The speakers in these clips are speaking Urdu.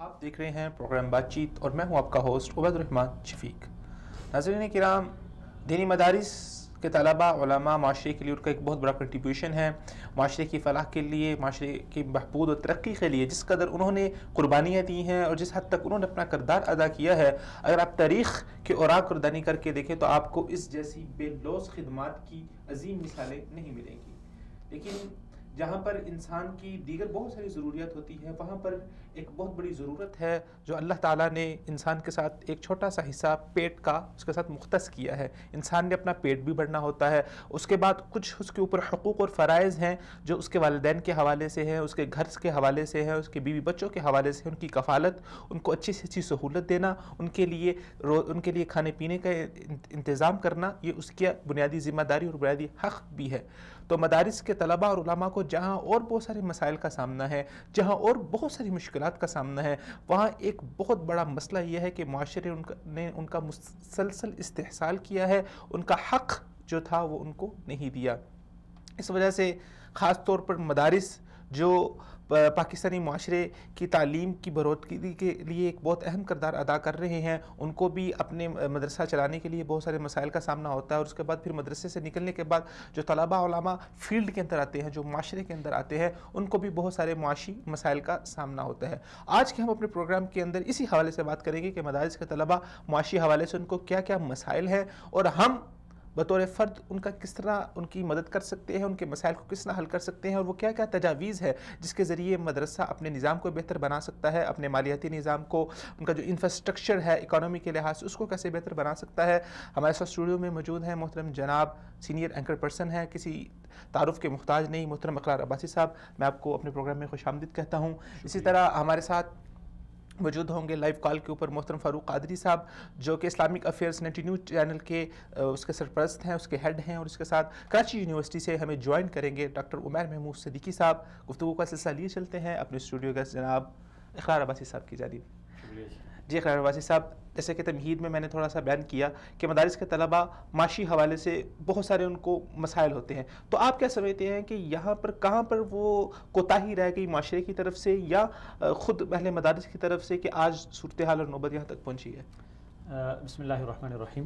آپ دیکھ رہے ہیں پروگرام بات چیت اور میں ہوں آپ کا ہوسٹ عبید الرحمن شفیق۔ ناظرین کرام، دینی مدارس کے طلباء، علماء معاشرے کے لیے ان کا ایک بہت بڑا کنٹریبیوشن ہے، معاشرے کی فلاح کے لیے، معاشرے کی بہبود اور ترقی کے لیے جس قدر انہوں نے قربانیاں دی ہیں اور جس حد تک انہوں نے اپنا کردار ادا کیا ہے، اگر آپ تاریخ کے اوراق کردانی کر کے دیکھیں تو آپ کو اس جیسی بے لوث خدمات کی عظیم مثالیں نہیں ملیں گی۔ لیکن جہاں پر انسان کی دیگر بہت ساری ضروریات ہوتی ہیں، وہاں پر ایک بہت بڑی ضرورت ہے جو اللہ تعالیٰ نے انسان کے ساتھ ایک چھوٹا سا حصہ پیٹ کا اس کے ساتھ مختص کیا ہے۔ انسان نے اپنا پیٹ بھی بھرنا ہوتا ہے، اس کے بعد کچھ اس کے اوپر حقوق اور فرائض ہیں جو اس کے والدین کے حوالے سے ہیں، اس کے گھر کے حوالے سے ہیں، اس کے بیوی بچوں کے حوالے سے، ان کی کفالت، ان کو اچھی سے اچھی سہولت دینا، ان کے لیے کھانے پینے کا انتظام کرنا، یہ اس کی بنیادی ذمہ داری اور بنیادی حق بھی ہے۔ تو مدارس کے طلباء اور علماء کو جہاں اور بہت سارے مسائل کا سامنا ہے، جہاں اور بہت ساری مشکلات کا سامنا ہے، وہاں ایک بہت بڑا مسئلہ یہ ہے کہ معاشرے نے ان کا مسلسل استحصال کیا ہے، ان کا حق جو تھا وہ ان کو نہیں دیا۔ اس وجہ سے خاص طور پر مدارس جو پاکستانی معاشرے کی تعلیم کی بڑھوتری کے لیے ایک بہت اہم کردار ادا کر رہے ہیں، ان کو بھی اپنے مدرسہ چلانے کے لیے بہت سارے مسائل کا سامنا ہوتا ہے، اور اس کے بعد پھر مدرسے سے نکلنے کے بعد جو طلباء علماء فیلڈ کے اندر آتے ہیں، جو معاشرے کے اندر آتے ہیں، ان کو بھی بہت سارے معاشی مسائل کا سامنا ہوتا ہے۔ آج کے ہم اپنے پروگرام کے اندر اسی حوالے سے بات کریں گے کہ مدارس کے طلباء معاشی حوالے سے ان کو کیا کیا مسائل ہیں، اور ہم بطور فرد ان کا کس طرح ان کی مدد کر سکتے ہیں، ان کے مسائل کو کس طرح حل کر سکتے ہیں، اور وہ کیا کیا تجاویز ہے جس کے ذریعے مدرسہ اپنے نظام کو بہتر بنا سکتا ہے، اپنے مالیاتی نظام کو، ان کا جو انفراسٹرکچر ہے اکانومی کے لحاظ سے اس کو کیسے بہتر بنا سکتا ہے۔ ہمارے ساتھ اسٹوڈیو میں موجود ہیں محترم جناب سینئر اینکر پرسن ہیں، کسی تعارف کے محتاج نہیں، محترم اقرار عباسی صاحب، میں آپ کو اپنے پروگرام میں خوش آمدید کہتا ہوں۔ اسی طرح ہمارے ساتھ موجود ہوں گے لائیو کال کے اوپر محترم فاروق قادری صاحب، جو کہ اسلامک افیئرز 90 نیوز چینل کے اس کے سرپرست ہیں، اس کے ہیڈ ہیں، اور اس کے ساتھ کراچی یونیورسٹی سے ہمیں جوائن کریں گے ڈاکٹر عمیر محمود صدیقی صاحب۔ گفتگو کا سلسلہ لیے چلتے ہیں اپنے اسٹوڈیو کے جناب اقرار عباسی صاحب کی جانب۔ جی اقرار عباسی صاحب، جیسے کہ تمہید میں نے تھوڑا سا بیان کیا کہ مدارس کے طلباء معاشی حوالے سے بہت سارے ان کو مسائل ہوتے ہیں، تو آپ کیا سمجھتے ہیں کہ یہاں پر کہاں پر وہ کوتاہی رہ گئی معاشرے کی طرف سے یا خود اہل مدارس کی طرف سے کہ آج صورتحال اور نوبت یہاں تک پہنچی ہے؟ بسم اللہ الرحمن الرحیم۔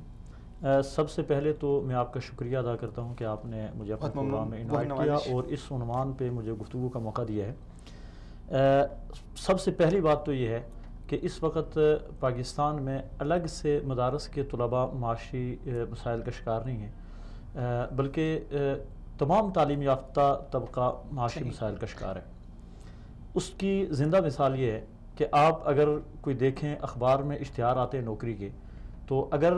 سب سے پہلے تو میں آپ کا شکریہ ادا کرتا ہوں کہ آپ نے مجھے اپنے پروگرام میں انوائٹ کیا اور اس عنوان پہ مجھے گفتگو کا موقع دیا ہے۔ سب سے پہلی بات تو یہ ہے کہ اس وقت پاکستان میں الگ سے مدارس کے طلباء معاشی مسائل کا شکار نہیں ہیں، بلکہ تمام تعلیم یافتہ طبقہ معاشی مسائل کا شکار ہے۔ اس کی زندہ مثال یہ ہے کہ آپ اگر کوئی دیکھیں اخبار میں اشتہار آتے ہیں نوکری کے، تو اگر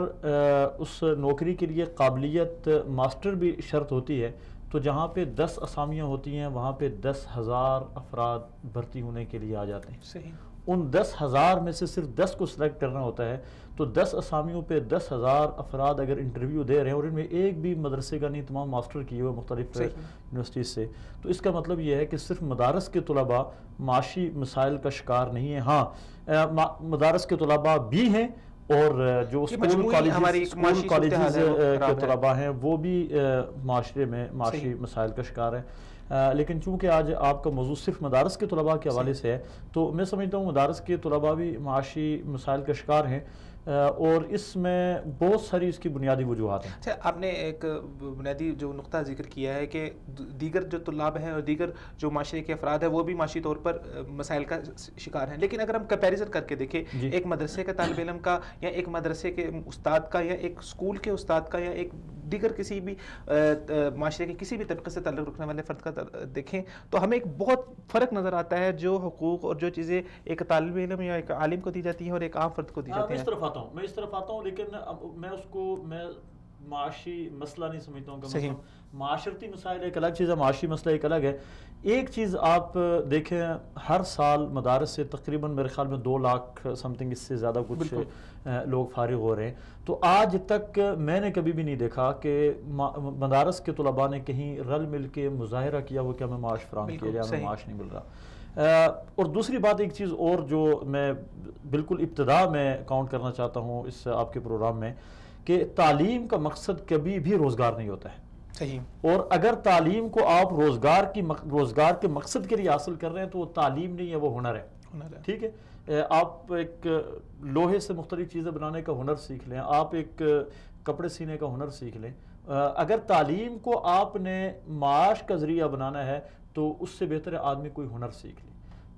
اس نوکری کے لیے قابلیت ماسٹر بھی شرط ہوتی ہے تو جہاں پہ 10 اسامیاں ہوتی ہیں وہاں پہ 10,000 افراد بھرتی ہونے کے لیے آ جاتے ہیں۔ صحیح۔ ان 10,000 میں سے صرف 10 کو سلیکٹ کرنا ہوتا ہے، تو 10 اسامیوں پہ 10,000 افراد اگر انٹرویو دے رہے ہیں اور ان میں ایک بھی مدرسے کا نہیں، تمام ماسٹر کیے ہوئے مختلف یونیورسٹیز سے، تو اس کا مطلب یہ ہے کہ صرف مدارس کے طلباء معاشی مسائل کا شکار نہیں ہیں۔ ہاں، مدارس کے طلباء بھی ہیں، اور جو اسکول کالجز کے طلباء ہیں وہ بھی معاشرے میں معاشی مسائل کا شکار ہیں۔ لیکن چونکہ آج آپ کا موضوع صرف مدارس کے طلباء کے حوالے سے ہے، تو میں سمجھتا ہوں مدارس کے طلباء بھی معاشی مسائل کا شکار ہیں، اور اس میں بہت ساری اس کی بنیادی وجوہات ہیں۔ اچھا، آپ نے ایک بنیادی جو نقطہ ذکر کیا ہے کہ دیگر جو طلاب ہیں اور دیگر جو معاشرے کے افراد ہیں وہ بھی معاشی طور پر مسائل کا شکار ہیں، لیکن اگر ہم کمپیریزن کر کے دیکھیں ایک مدرسے کے طالب علم کا یا ایک مدرسے کے استاد کا یا ایک اسکول کے استاد کا یا ایک دیگر کسی بھی معاشرے کے کسی بھی طبقے سے تعلق رکھنے والے فرد کا دیکھیں تو ہمیں ایک بہت فرق نظر آتا ہے، جو حقوق اور جو چیزیں ایک طالب علم یا ایک عالم کو دی جاتی ہیں اور ایک عام فرد کو دی جاتی ہیں۔ میں اس طرف آتا ہوں، لیکن میں اس کو معاشی مسئلہ نہیں سمجھتا ہوں کہ معاشرتی مسائل ایک الگ چیز ہے، معاشی مسئلہ ایک الگ ہے۔ ایک چیز آپ دیکھیں، ہر سال مدارس سے تقریباً میرے خیال میں 2 لاکھ سمتنگ، اس سے زیادہ کچھ لوگ فارغ ہو رہے ہیں، تو آج تک میں نے کبھی بھی نہیں دیکھا کہ مدارس کے طلباء نے کہیں رل مل کے مظاہرہ کیا ہو کہ ہمیں معاش فراہم کیا جائے، ہمیں معاش نہیں مل رہا۔ اور دوسری بات، ایک چیز اور جو میں بالکل ابتدا میں کاؤنٹ کرنا چاہتا ہوں اس آپ کے پروگرام میں، کہ تعلیم کا مقصد کبھی بھی روزگار نہیں ہوتا ہے۔ صحیح۔ اور اگر تعلیم کو آپ روزگار کے مقصد کے لیے حاصل کر رہے ہیں تو وہ تعلیم نہیں ہے، وہ ہنر ہے۔ ٹھیک ہے، آپ ایک لوہے سے مختلف چیزیں بنانے کا ہنر سیکھ لیں، آپ ایک کپڑے سینے کا ہنر سیکھ لیں، اگر تعلیم کو آپ نے معاش کا ذریعہ بنانا ہے تو اس سے بہتر ہے آدمی کوئی ہنر سیکھ لے۔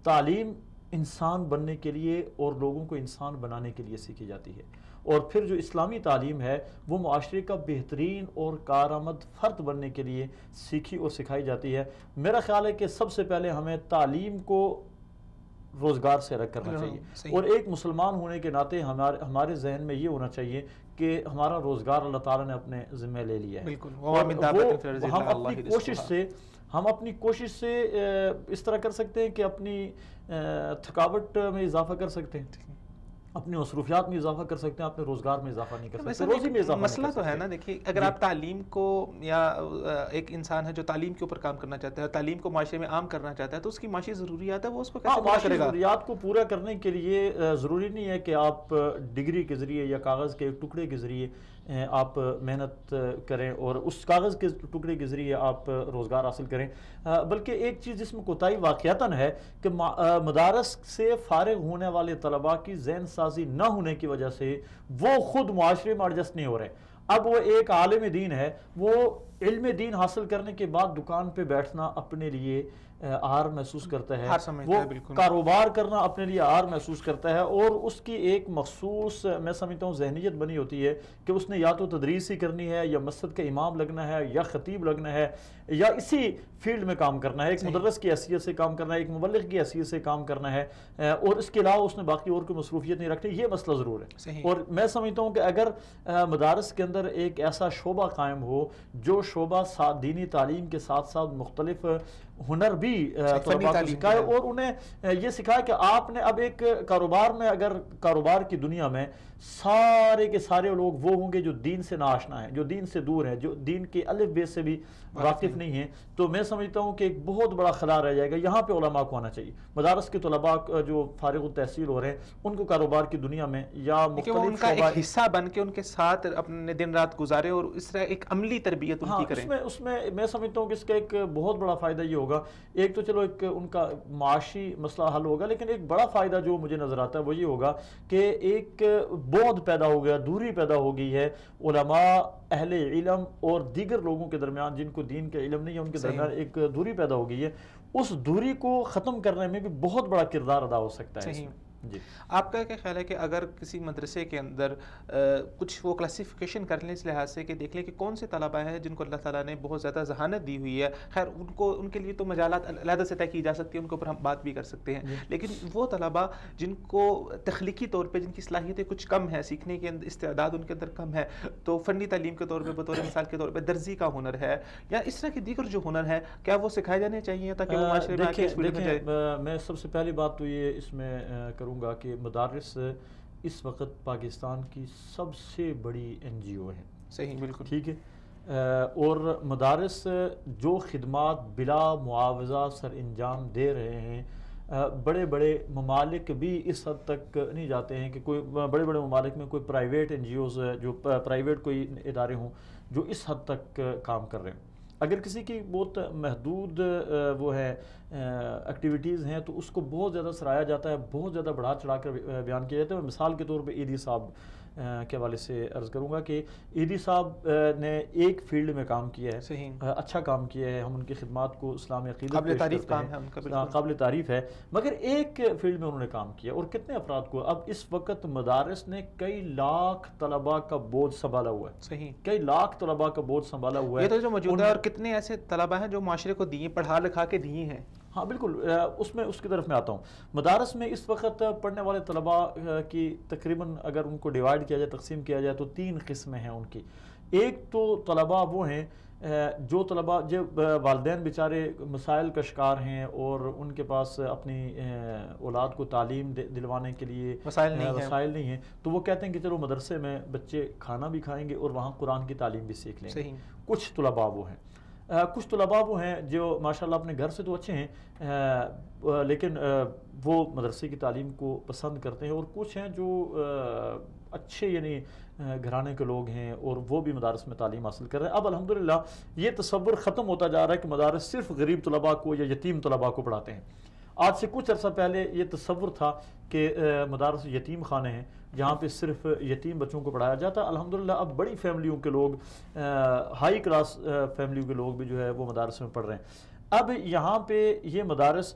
تعلیم انسان بننے کے لیے اور لوگوں کو انسان بنانے کے لیے سیکھی جاتی ہے، اور پھر جو اسلامی تعلیم ہے وہ معاشرے کا بہترین اور کارآمد فرد بننے کے لیے سیکھی اور سکھائی جاتی ہے۔ میرا خیال ہے کہ سب سے پہلے ہمیں تعلیم کو روزگار سے الگ کرنا چاہیے، اور ایک مسلمان ہونے کے ناطے ہمارے ذہن میں یہ ہونا چاہیے کہ ہمارا روزگار اللہ تعالیٰ نے اپنے ذمہ لے لیا ہے، ہم اپنی کوشش سے اس طرح کر سکتے ہیں کہ اپنی تھکاوٹ میں اضافہ کر سکتے ہیں، اپنی مصروفیات میں اضافہ کر سکتے ہیں، اپنے روزگار میں اضافہ نہیں کر سکتے، روزی میں اضافہ مسئلہ تو ہے نا۔ دیکھیے اگر آپ تعلیم کو، یا ایک انسان ہے جو تعلیم کے اوپر کام کرنا چاہتا ہے، تعلیم کو معاشرے میں عام کرنا چاہتا ہے، تو اس کی معاشی ضروریات ہے وہ اس کو کیسے پورا کرے گا؟ ضروریات کو پورا کرنے کے لیے ضروری نہیں ہے کہ آپ ڈگری کے ذریعے یا کاغذ کے ایک ٹکڑے کے ذریعے آپ محنت کریں اور اس کاغذ کے ٹکڑے کے ذریعے آپ روزگار حاصل کریں، بلکہ ایک چیز جس میں کوتاہی واقعتاً ہے کہ مدارس سے فارغ ہونے والے طلباء کی ذہن سازی نہ ہونے کی وجہ سے وہ خود معاشرے میں ایڈجسٹ نہیں ہو رہے۔ اب وہ ایک عالم دین ہے، وہ علم دین حاصل کرنے کے بعد دکان پہ بیٹھنا اپنے لیے آر محسوس کرتا ہے، وہ کاروبار کرنا اپنے لیے آر محسوس کرتا ہے، اور اس کی ایک مخصوص میں سمجھتا ہوں ذہنیت بنی ہوتی ہے کہ اس نے یا تو تدریس ہی کرنی ہے، یا مسجد کا امام لگنا ہے، یا خطیب لگنا ہے، یا اسی فیلڈ میں کام کرنا ہے، ایک مدرس کی حیثیت سے کام کرنا ہے، ایک مبلغ کی حیثیت سے کام کرنا ہے، اور اس کے علاوہ اس نے باقی اور کوئی مصروفیت نہیں رکھنی۔ یہ مسئلہ ضرور ہے، اور میں سمجھتا ہوں کہ اگر مدارس کے اندر ایک ایسا شعبہ قائم ہو جو شعبہ دینی تعلیم کے ساتھ ساتھ مختلف ہنر بھی طلباء کو سکھائے، اور انہیں یہ سکھائے کہ آپ نے اب ایک کاروبار میں، اگر کاروبار کی دنیا میں سارے کے سارے لوگ وہ ہوں گے جو دین سے ناآشنا ہیں، جو دین سے دور ہیں، جو دین کے الف بے سے بھی واقف نہیں ہیں، تو میں سمجھتا ہوں کہ ایک بہت بڑا خلا رہ جائے گا۔ یہاں پہ علماء کو آنا چاہیے، مدارس کے طلباء جو فارغ التحصیل ہو رہے ہیں ان کو کاروبار کی دنیا میں یا مختلف ان کا ایک حصہ بن کے ان کے ساتھ اپنے دن رات گزارے، اور اس طرح ایک عملی تربیت ان کی کریں۔ اس میں میں سمجھتا ہوں کہ اس کا ایک بہت بڑا فائدہ یہ ہوگا، ایک تو چلو ایک ان کا معاشی مسئلہ حل ہوگا، لیکن ایک بڑا فائدہ جو مجھے نظر آتا ہے وہ یہ ہوگا کہ ایک بعد پیدا ہو گیا، دوری پیدا ہو گئی ہے علماء، اہل علم اور دیگر لوگوں کے درمیان جن کو دین کا علم نہیں ہے، ان کے درمیان ایک دوری پیدا ہو گئی ہے۔ اس دوری کو ختم کرنے میں بھی بہت بڑا کردار ادا ہو سکتا ہے۔ جی، آپ کا کیا خیال ہے کہ اگر کسی مدرسے کے اندر کچھ وہ کلاسیفیکیشن کر لیں اس لحاظ سے کہ دیکھ لیں کہ کون سے طلباء ہیں جن کو اللہ تعالیٰ نے بہت زیادہ ذہانت دی ہوئی ہے، خیر ان کے لیے تو مجالات علیحدہ سے طے کی جا سکتی ہیں، ان کے اوپر ہم بات بھی کر سکتے ہیں، لیکن وہ طلباء جن کو تخلیقی طور پہ، جن کی صلاحیتیں کچھ کم ہیں، سیکھنے کے استعداد ان کے اندر کم ہے، تو فنی تعلیم کے طور پہ بطور مثال کے طور پہ درزی کا ہنر ہے یا اس طرح کے دیگر جو ہنر ہے، کیا وہ سکھائے جانے چاہیے تاکہ وہ معاشرے میں آگے اس فیلڈ میں جائے؟ میں سب سے پہلی بات تو یہ اس میں کروں گا کہ مدارس اس وقت پاکستان کی سب سے بڑی این جی او ہے۔ صحیح، بالکل ٹھیک ہے، اور مدارس جو خدمات بلا معاوضہ سر انجام دے رہے ہیں، بڑے بڑے ممالک بھی اس حد تک نہیں جاتے ہیں کہ کوئی بڑے بڑے ممالک میں کوئی پرائیویٹ این جی اوز جو پرائیویٹ کوئی ادارے ہوں جو اس حد تک کام کر رہے ہیں۔ اگر کسی کی بہت محدود وہ ہے ایکٹیویٹیز ہیں تو اس کو بہت زیادہ سراہا جاتا ہے، بہت زیادہ بڑھا چڑھا کر بیان کیا جاتا ہے۔ مثال کے طور پہ ایدی صاحب کے حوالے سے عرض کروں گا کہ ایدی صاحب نے ایک فیلڈ میں کام کیا ہے، اچھا کام کیا ہے، ہم ان کی خدمات کو اسلامی عقیدت قابل تعریف کام ہے ان کا، قابل تعریف ہے، مگر ایک فیلڈ میں انہوں نے کام کیا، اور کتنے افراد کو اب اس وقت مدارس نے کئی لاکھ طلباء کا بوجھ سنبھالا ہوا ہے۔ صحیح، کئی لاکھ طلباء کا بوجھ سنبھالا ہوا ہے، یہ تو جو موجود ہے، اور کتنے ایسے طلباء ہیں جو معاشرے کو دیے، پڑھا لکھا کے دیے ہیں۔ ہاں بالکل، اس کی طرف میں آتا ہوں۔ مدارس میں اس وقت پڑھنے والے طلباء کی تقریباً اگر ان کو ڈیوائڈ کیا جائے، تقسیم کیا جائے، تو 3 قسمیں ہیں ان کی۔ ایک تو طلباء وہ ہیں جو طلباء جو والدین بیچارے مسائل کا شکار ہیں اور ان کے پاس اپنی اولاد کو تعلیم دلوانے کے لیے وسائل نہیں ہیں، تو وہ کہتے ہیں کہ چلو مدرسے میں بچے کھانا بھی کھائیں گے اور وہاں قرآن کی تعلیم بھی سیکھ لیں گے۔ کچھ طلباء وہ ہیں، کچھ طلباء وہ ہیں جو ماشاءاللہ اپنے گھر سے تو اچھے ہیں لیکن وہ مدرسے کی تعلیم کو پسند کرتے ہیں، اور کچھ ہیں جو اچھے یعنی گھرانے کے لوگ ہیں اور وہ بھی مدارس میں تعلیم حاصل کر رہے ہیں۔ اب الحمدللہ یہ تصور ختم ہوتا جا رہا ہے کہ مدارس صرف غریب طلباء کو یا یتیم طلباء کو پڑھاتے ہیں۔ آج سے کچھ عرصہ پہلے یہ تصور تھا کہ مدارس یتیم خانے ہیں جہاں پہ صرف یتیم بچوں کو پڑھایا جاتا ہے. الحمدللہ اب بڑی فیملیوں کے لوگ, ہائی کلاس فیملیوں کے لوگ بھی جو ہے وہ مدارس میں پڑھ رہے ہیں. اب یہاں پہ یہ مدارس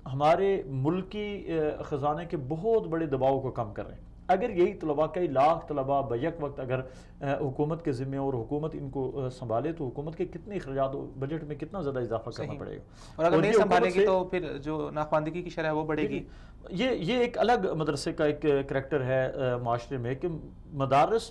ہمارے ملکی خزانے کے بہت بڑے دباؤ کو کم کر رہے ہیں. اگر یہی طلباء, کئی لاکھ طلباء بیک وقت اگر حکومت کے ذمے اور حکومت ان کو سنبھالے تو حکومت کے کتنے اخراجات, بجٹ میں کتنا زیادہ اضافہ کرنا پڑے گا, اور اگر نہیں سنبھالے گی تو پھر جو ناخواندگی کی شرح وہ بڑھے گی. یہ ایک الگ مدرسے کا ایک کریکٹر ہے معاشرے میں کہ مدارس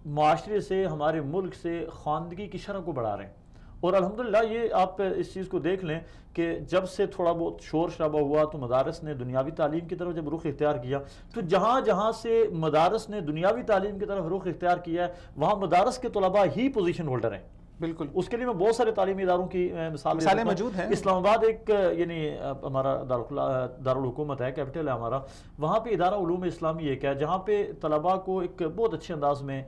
معاشرے سے, ہمارے ملک سے خواندگی کی شرح کو بڑھا رہے ہیں. اور الحمدللہ یہ آپ اس چیز کو دیکھ لیں کہ جب سے تھوڑا بہت شور شرابہ ہوا تو مدارس نے دنیاوی تعلیم کی طرف جب رخ اختیار کیا, تو جہاں جہاں سے مدارس نے دنیاوی تعلیم کی طرف رخ اختیار کیا ہے وہاں مدارس کے طلباء ہی پوزیشن ہولڈر ہیں. بالکل, اس کے لیے میں بہت سارے تعلیمی اداروں کی مثالیں موجود ہیں. اسلام آباد ایک یعنی ہمارا دارالحکومت ہے, کیپٹل ہے ہمارا, وہاں پہ ادارہ علوم اسلامی ایک ہے جہاں پہ طلباء کو ایک بہت اچھے انداز میں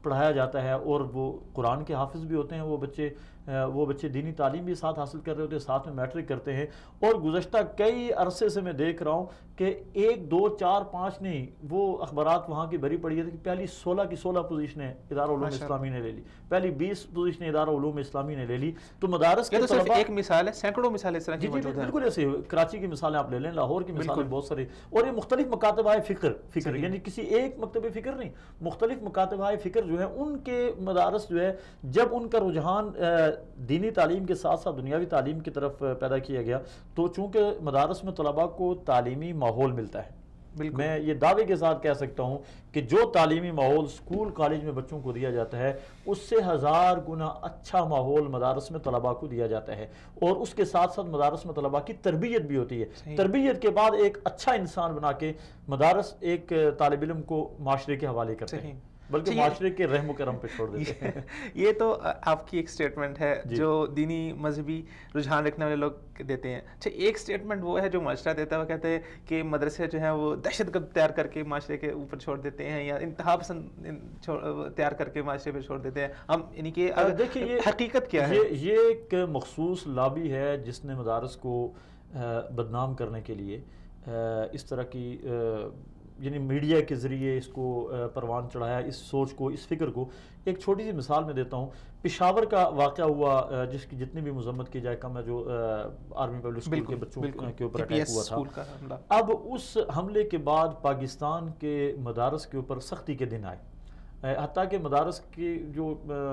پڑھایا جاتا ہے, اور وہ قرآن کے حافظ بھی ہوتے ہیں وہ بچے دینی تعلیم بھی ساتھ حاصل کر رہے ہوتے ہیں, ساتھ میں میٹرک کرتے ہیں. اور گزشتہ کئی عرصے سے میں دیکھ رہا ہوں کہ 1 2 4 5 نہیں, وہ اخبارات وہاں کی بھری پڑی ہے کہ پہلی 16 کی 16 پوزیشنیں ادارہ علوم اسلامی نے لے لی, پہلی 20 پوزیشنیں ادارہ علوم اسلامی نے لے لی. تو مدارس کے طلباء ایک مثال ہے, سینکڑوں مثالیں اس طرح کی موجود ہیں. بالکل ایسے کراچی کی مثالیں آپ لے لیں, لاہور کی مثالیں بہت ساری, اور یہ مختلف مکاتبہ فکر یعنی کسی ایک مکتب فکر نہیں, مختلف مکاتبہ فکر جو ہیں ان کے مدارس جو ہے جب ان کا رجحان دینی تعلیم کے ساتھ ساتھ دنیاوی تعلیم کی طرف پیدا کیا گیا تو چونکہ مدارس میں طلباء کو تعلیمی ماحول ملتا ہے. میں یہ دعوے کے ساتھ کہہ سکتا ہوں کہ جو تعلیمی ماحول اسکول کالج میں بچوں کو دیا جاتا ہے اس سے 1000 گنا اچھا ماحول مدارس میں طلباء کو دیا جاتا ہے, اور اس کے ساتھ ساتھ مدارس میں طلباء کی تربیت بھی ہوتی ہے. تربیت کے بعد ایک اچھا انسان بنا کے مدارس ایک طالب علم کو معاشرے کے حوالے کرتے ہیں, بلکہ معاشرے کے رحم و کرم پہ چھوڑ دیتے ہیں. یہ تو آپ کی ایک سٹیٹمنٹ ہے جو دینی مذہبی رجحان رکھنے والے لوگ دیتے ہیں. اچھا, ایک سٹیٹمنٹ وہ ہے جو معاشرہ دیتا ہے, وہ کہتے ہیں کہ مدرسے جو ہیں وہ دہشت گرد تیار کر کے معاشرے کے اوپر چھوڑ دیتے ہیں, یا انتہا پسند تیار کر کے معاشرے پہ چھوڑ دیتے ہیں. ہم یعنی کہ دیکھیے حقیقت کیا ہے, یہ ایک مخصوص لابی ہے جس نے مدارس کو بدنام کرنے کے لیے اس طرح کی یعنی میڈیا کے ذریعے اس کو پروان چڑھایا, اس سوچ کو, اس فکر کو. ایک چھوٹی سی مثال میں دیتا ہوں. پشاور کا واقعہ ہوا جس کی جتنی بھی مذمت کی جائے کم ہے, جو آرمی پبلک اسکول کے بچوں کے اوپر اٹیک ہوا تھا. اب اس حملے کے بعد پاکستان کے مدارس کے اوپر سختی کے دن آئے, حتیٰ کہ مدارس کی جو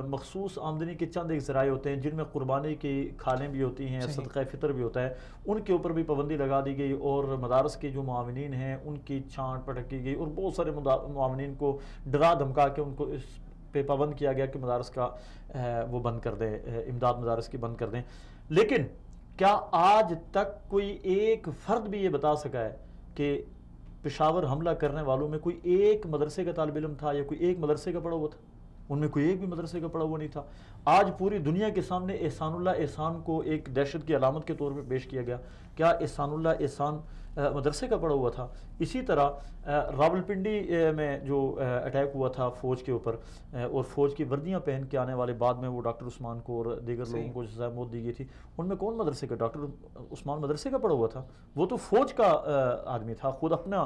مخصوص آمدنی کے چند ایک ذرائع ہوتے ہیں جن میں قربانی کی کھالیں بھی ہوتی ہیں, صدقہ فطر بھی ہوتا ہے, ان کے اوپر بھی پابندی لگا دی گئی, اور مدارس کے جو معاونین ہیں ان کی چھانٹ پٹک کی گئی, اور بہت سارے معاونین کو ڈرا دھمکا کے ان کو اس پہ پابند کیا گیا کہ مدارس کا وہ بند کر دیں, امداد مدارس کی بند کر دیں. لیکن کیا آج تک کوئی ایک فرد بھی یہ بتا سکا ہے کہ پشاور حملہ کرنے والوں میں کوئی ایک مدرسے کا طالب علم تھا یا کوئی ایک مدرسے کا پڑھا ہوا تھا؟ ان میں کوئی ایک بھی مدرسے کا پڑھا ہوا نہیں تھا. آج پوری دنیا کے سامنے احسان اللہ احسان کو ایک دہشت کی علامت کے طور پہ پیش کیا گیا. کیا احسان اللہ احسان مدرسے کا پڑھا ہوا تھا؟ اسی طرح راولپنڈی میں جو اٹیک ہوا تھا فوج کے اوپر, اور فوج کی وردیاں پہن کے آنے والے بعد میں وہ ڈاکٹر عثمان کو اور دیگر لوگوں کو سزائے موت دی گئی تھی, ان میں کون مدرسے کا؟ ڈاکٹر عثمان مدرسے کا پڑھا ہوا تھا؟ وہ تو فوج کا آدمی تھا, خود اپنا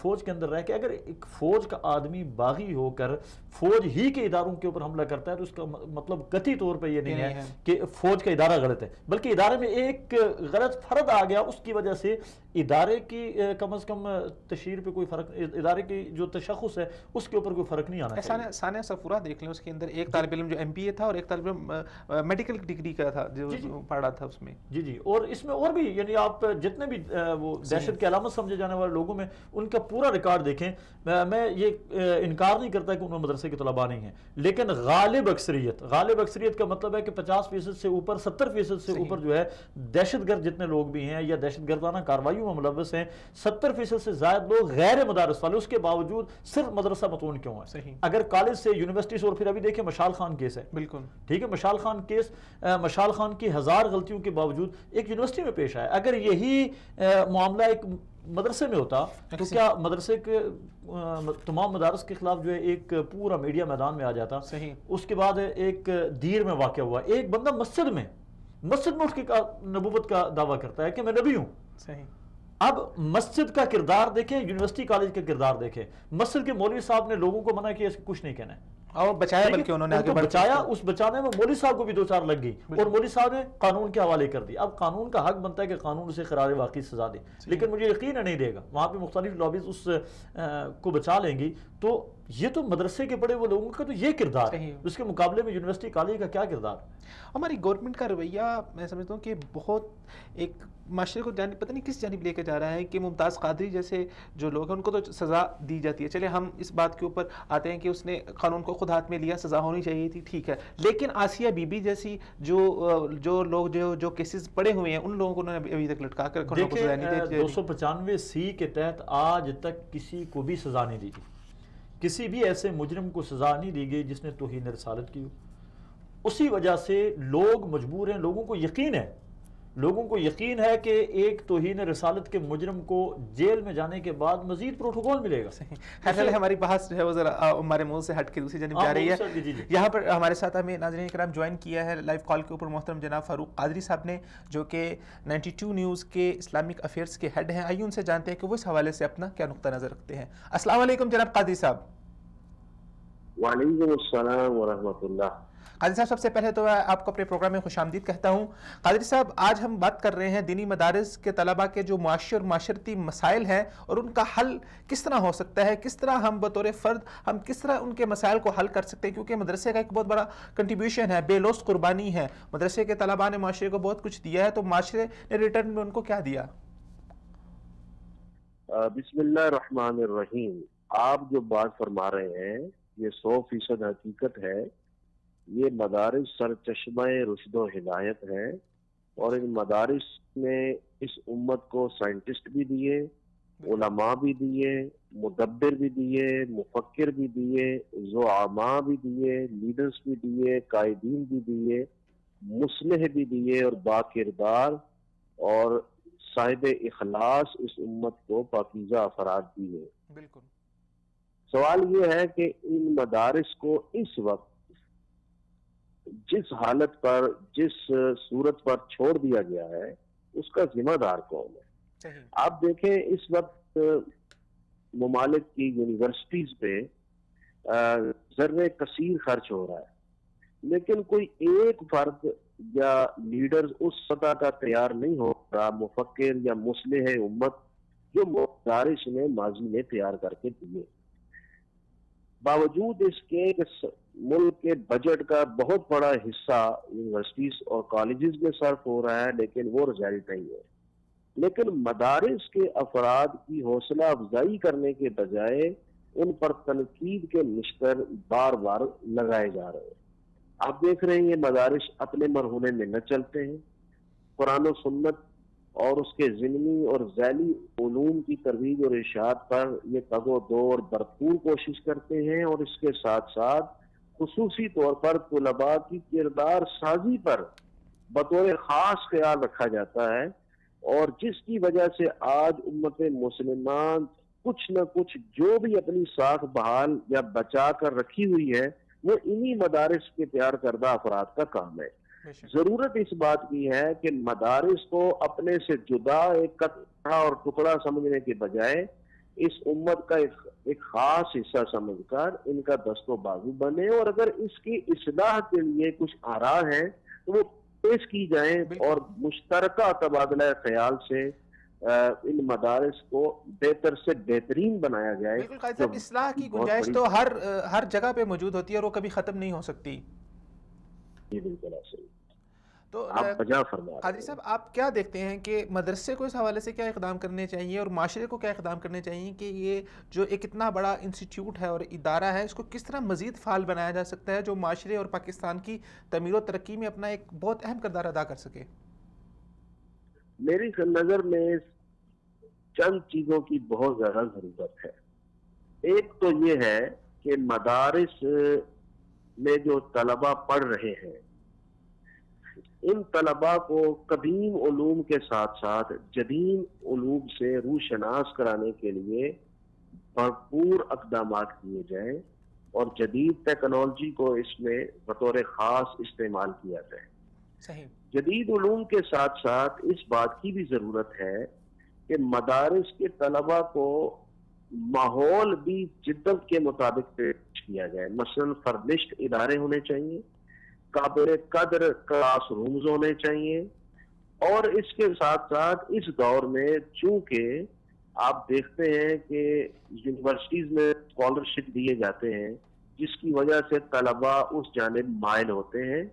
فوج کے اندر رہ کے. اگر ایک فوج کا آدمی باغی ہو کر فوج ہی کے اداروں کے اوپر حملہ کرتا ہے تو اس کا مطلب قطعی طور پہ یہ نہیں ہے کہ فوج کا ادارہ غلط ہے, بلکہ ادارے میں ایک غلط فرد آ گیا, اس کی وجہ سے ادارے کی کم از کم تشہیر پہ کوئی فرق, ادارے کی جو تشخص ہے اس کے اوپر کوئی فرق نہیں آنا چاہیے. ثانیہ صفورہ دیکھ لیں, اس کے اندر ایک طالب علم جو ایم بی اے تھا اور ایک طالب علم میڈیکل ڈگری کا تھا جو پڑھ رہا تھا اس میں. جی, اور اس میں اور بھی یعنی آپ جتنے بھی وہ دہشت کی علامت سمجھے جانے والے لوگوں میں ان کا پورا ریکارڈ دیکھیں. میں یہ انکار نہیں کرتا کہ ان میں مدرسے کے طلباء نہیں ہیں, لیکن غالب اکثریت کا مطلب ہے کہ 50% سے اوپر 70% سے اوپر جو ہے دہشت گرد جتنے لوگ بھی ہیں یا دہشت گردانہ کارروائیوں میں ملوث ہیں, 70% سے زائد لوگ غیر مدارس والے, اس کے باوجود صرف مدرسہ متون کیوں ہے؟ اگر کالج سے یونیورسٹی سے, اور پھر ابھی دیکھیں مشال خان کیس ہے, بالکل ٹھیک ہے, مشال خان کیس, مشال خان کی 1000 غلطیوں کے باوجود ایک یونیورسٹی میں پیش آیا. اگر یہی معاملہ ایک مدرسے میں ہوتا تو کیا مدرسے کے تمام مدارس کے خلاف جو ہے ایک پورا میڈیا میدان میں آ جاتا؟ صحیح. اس کے بعد ایک دیر میں واقع ہوا, ایک بندہ مسجد میں مسجد میں اٹھ کے نبوت کا دعویٰ کرتا ہے کہ میں نبی ہوں. صحیح. اب مسجد کا کردار دیکھیں، یونیورسٹی کالج کا کردار دیکھیں. مسجد کے مولوی صاحب نے لوگوں کو منع کیا اس کو کچھ نہیں کہنا ہے، اور بچایا، بلکہ انہوں نے آگے بچایا. اس بچانے میں مولوی صاحب کو بھی 2 4 لگ گئی اور مولوی صاحب نے قانون کے حوالے کر دی. اب قانون کا حق بنتا ہے کہ قانون اسے قرار واقعی سزا دے، لیکن مجھے یقین نہیں دے گا. وہاں پہ مختلف لابیز اس کو بچا لیں گی. تو یہ تو مدرسے کے پڑھے ہوئے لوگوں کا تو یہ کردار ہے، اس کے مقابلے میں یونیورسٹی کالج کا کیا کردار؟ ہماری گورنمنٹ کا رویہ میں سمجھتا ہوں کہ بہت ایک معاشرے کو پتہ نہیں کس جانب لے کے جا رہا ہے کہ ممتاز قادری جیسے جو لوگ ہیں ان کو تو سزا دی جاتی ہے. چلے ہم اس بات کے اوپر آتے ہیں کہ اس نے قانون کو خود ہاتھ میں لیا، سزا ہونی چاہیے تھی، ٹھیک ہے. لیکن آسیہ بی بی جیسی جو لوگ جو کیسز پڑے ہوئے ہیں ان لوگوں کو ابھی تک لٹکا کر سزا نہیں دی. 295C کے تحت آج تک کسی کو بھی سزا نہیں دی گئی. کسی بھی ایسے مجرم کو سزا نہیں دی گئی جس نے توہین رسالت کی ہو. اسی وجہ سے لوگ مجبور ہیں، لوگوں کو یقین ہے کہ ایک توہین رسالت کے مجرم کو جیل میں جانے کے بعد مزید پروٹوکول ملے گا. خیر ہماری بحث جو ہے وہ ذرا ہمارے منہ سے ہٹ کے دوسری جانب جا رہی ہے. یہاں پر ہمارے ساتھ ہمیں ناظرین کرام جوائن کیا ہے لائیو کال کے اوپر محترم جناب فاروق قادری صاحب نے، جو کہ 92 نیوز کے اسلامک افیئرس کے ہیڈ ہیں. آئیے ان سے جانتے ہیں کہ وہ اس حوالے سے اپنا کیا نقطہ نظر رکھتے ہیں. السلام علیکم جناب قادری صاحب. وعلیکم السلام ورحمۃ اللہ. قادری صاحب سب سے پہلے تو آپ کو اپنے پروگرام میں خوش آمدید کہتا ہوں. قادری صاحب آج ہم بات کر رہے ہیں دینی مدارس کے طلباء کے جو معاشی اور معاشرتی مسائل ہیں اور ان کا حل کس طرح ہو سکتا ہے، کس طرح ہم بطور فرد ہم کس طرح ان کے مسائل کو حل کر سکتے ہیں، کیونکہ مدرسے کا ایک بہت بڑا کنٹریبیوشن ہے، بے لوث قربانی ہے. مدرسے کے طلباء نے معاشرے کو بہت کچھ دیا ہے، تو معاشرے نے ریٹرن میں ان کو کیا دیا؟ بسم اللہ الرحمن الرحیم. آپ جو بات فرما رہے ہیں یہ 100% حقیقت ہے. یہ مدارس سرچشمہ رشد و ہدایت ہے، اور ان مدارس نے اس امت کو سائنٹسٹ بھی دیے، علماء بھی دیے، مدبر بھی دیے، مفکر بھی دیے، زعماء بھی دیے، لیڈرز بھی دیے، قائدین بھی دیے، مصلح بھی دیے، اور باکردار اور صاحب اخلاص اس امت کو پاکیزہ افراد دیے. بالکل. سوال یہ ہے کہ ان مدارس کو اس وقت جس حالت پر، جس صورت پر چھوڑ دیا گیا ہے، اس کا ذمہ دار کون ہے؟ آپ دیکھیں اس وقت ممالک کی یونیورسٹیز پہ ذرے کثیر خرچ ہو رہا ہے، لیکن کوئی ایک فرد یا لیڈر اس سطح کا تیار نہیں ہو رہا، مفکر یا مصلح امت، جو مدارس نے ماضی میں تیار کر کے دیے. باوجود اس کے ملک کے بجٹ کا بہت بڑا حصہ یونیورسٹیز اور کالجز میں صرف ہو رہا ہے، لیکن وہ رزلٹ نہیں ہے. لیکن مدارس کے افراد کی حوصلہ افزائی کرنے کے بجائے ان پر تنقید کے نشتر بار بار لگائے جا رہے ہیں. آپ دیکھ رہے ہیں یہ مدارس اپنے مرحلے میں نہ چلتے ہیں، قرآن و سنت اور اس کے ضمنی اور ذیلی علوم کی ترویج اور ارشاد پر یہ تگ و دو اور بھرپور کوشش کرتے ہیں، اور اس کے ساتھ ساتھ خصوصی طور پر طلباء کی کردار سازی پر بطور خاص خیال رکھا جاتا ہے، اور جس کی وجہ سے آج امت مسلمان کچھ نہ کچھ جو بھی اپنی ساکھ بحال یا بچا کر رکھی ہوئی ہے وہ انہی مدارس کے تیار کردہ افراد کا کام ہے. ضرورت اس بات کی ہے کہ مدارس کو اپنے سے جدا ایک کٹھا اور ٹکڑا سمجھنے کے بجائے اس امت کا ایک خاص حصہ سمجھ کر ان کا دست و بازو بنے، اور اگر اس کی اصلاح کے لیے کچھ آراء ہیں تو وہ پیش کی جائیں، اور مشترکہ تبادلہ خیال سے ان مدارس کو بہتر سے بہترین بنایا جائے. بالکل قائد صاحب، اصلاح کی گنجائش تو ہر جگہ پہ موجود ہوتی ہے اور وہ کبھی ختم نہیں ہو سکتی. یہ بالکل صحیح. تو قادری صاحب آپ کیا دیکھتے ہیں کہ مدرسے کو اس حوالے سے کیا اقدام کرنے چاہیے اور معاشرے کو کیا اقدام کرنے چاہیے کہ یہ جو ایک اتنا بڑا انسٹیٹیوٹ ہے اور ادارہ ہے اس کو کس طرح مزید فعال بنایا جا سکتا ہے جو معاشرے اور پاکستان کی تعمیر و ترقی میں اپنا ایک بہت اہم کردار ادا کر سکے؟ میری نظر میں چند چیزوں کی بہت زیادہ ضرورت ہے. ایک تو یہ ہے کہ مدارس میں جو طلباء پڑھ رہے ہیں ان طلباء کو قدیم علوم کے ساتھ ساتھ جدید علوم سے روشناس کرانے کے لیے بھرپور اقدامات کیے جائیں اور جدید ٹیکنالوجی کو اس میں بطور خاص استعمال کیا جائے. صحیح. جدید علوم کے ساتھ ساتھ اس بات کی بھی ضرورت ہے کہ مدارس کے طلبہ کو ماحول بھی جدت کے مطابق پیش کیا جائے. مثلا فرنشڈ ادارے ہونے چاہیے, قابل قدر کلاس رومز ہونے چاہیے, اور اس کے ساتھ ساتھ اس دور میں چونکہ آپ دیکھتے ہیں کہ یونیورسٹیز میں اسکالرشپ دیے جاتے ہیں جس کی وجہ سے طلبہ اس جانب مائل ہوتے ہیں,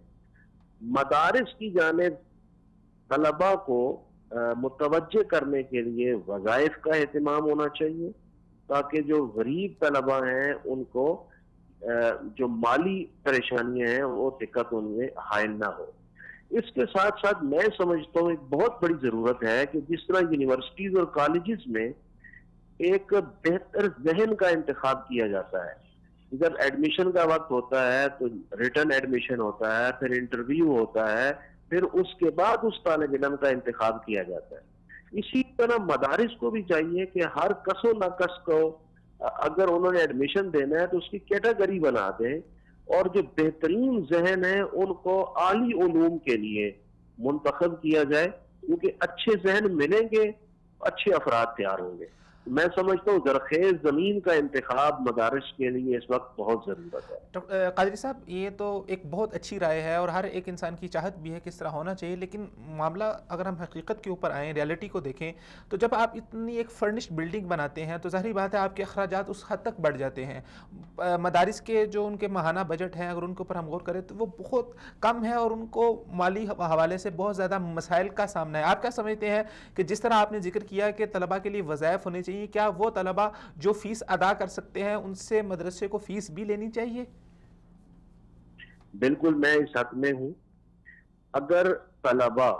مدارس کی جانب طلبہ کو متوجہ کرنے کے لیے وظائف کا اہتمام ہونا چاہیے تاکہ جو غریب طلبہ ہیں ان کو جو مالی پریشانیاں ہیں وہ دقت ان میں حائل نہ ہو. اس کے ساتھ ساتھ میں سمجھتا ہوں ایک بہت بڑی ضرورت ہے کہ جس طرح یونیورسٹیز اور کالجز میں ایک بہتر ذہن کا انتخاب کیا جاتا ہے. جب ایڈمیشن کا وقت ہوتا ہے تو ریٹن ایڈمیشن ہوتا ہے, پھر انٹرویو ہوتا ہے, پھر اس کے بعد اس طالب علم کا انتخاب کیا جاتا ہے. اسی طرح مدارس کو بھی چاہیے کہ ہر کس و ناقص کو اگر انہوں نے ایڈمیشن دینا ہے تو اس کی کیٹیگری بنا دیں اور جو بہترین ذہن ہیں ان کو اعلی علوم کے لیے منتخب کیا جائے, کیونکہ اچھے ذہن ملیں گے اچھے افراد تیار ہوں گے. میں سمجھتا ہوں زرخیز زمین کا انتخاب مدارس کے لیے اس وقت بہت ضرورت ہے. قادری صاحب, یہ تو ایک بہت اچھی رائے ہے اور ہر ایک انسان کی چاہت بھی ہے کہ اس طرح ہونا چاہیے, لیکن معاملہ اگر ہم حقیقت کے اوپر آئیں, ریالٹی کو دیکھیں, تو جب آپ اتنی ایک فرنشڈ بلڈنگ بناتے ہیں تو ظاہری بات ہے آپ کے اخراجات اس حد تک بڑھ جاتے ہیں. مدارس کے جو ان کے ماہانہ بجٹ ہیں اگر ان کے اوپر ہم غور کریں تو وہ بہت کم ہے اور ان کو مالی حوالے سے بہت زیادہ مسائل کا سامنا ہے. آپ کیا سمجھتے ہیں کہ جس طرح آپ نے ذکر کیا کہ طلباء کے لیے وظائف ہونے چاہیے, کیا وہ طلباء جو فیس ادا کر سکتے ہیں ان سے مدرسے کو فیس بھی لینی چاہیے؟ بالکل, میں اس حق میں ہوں. اگر طلباء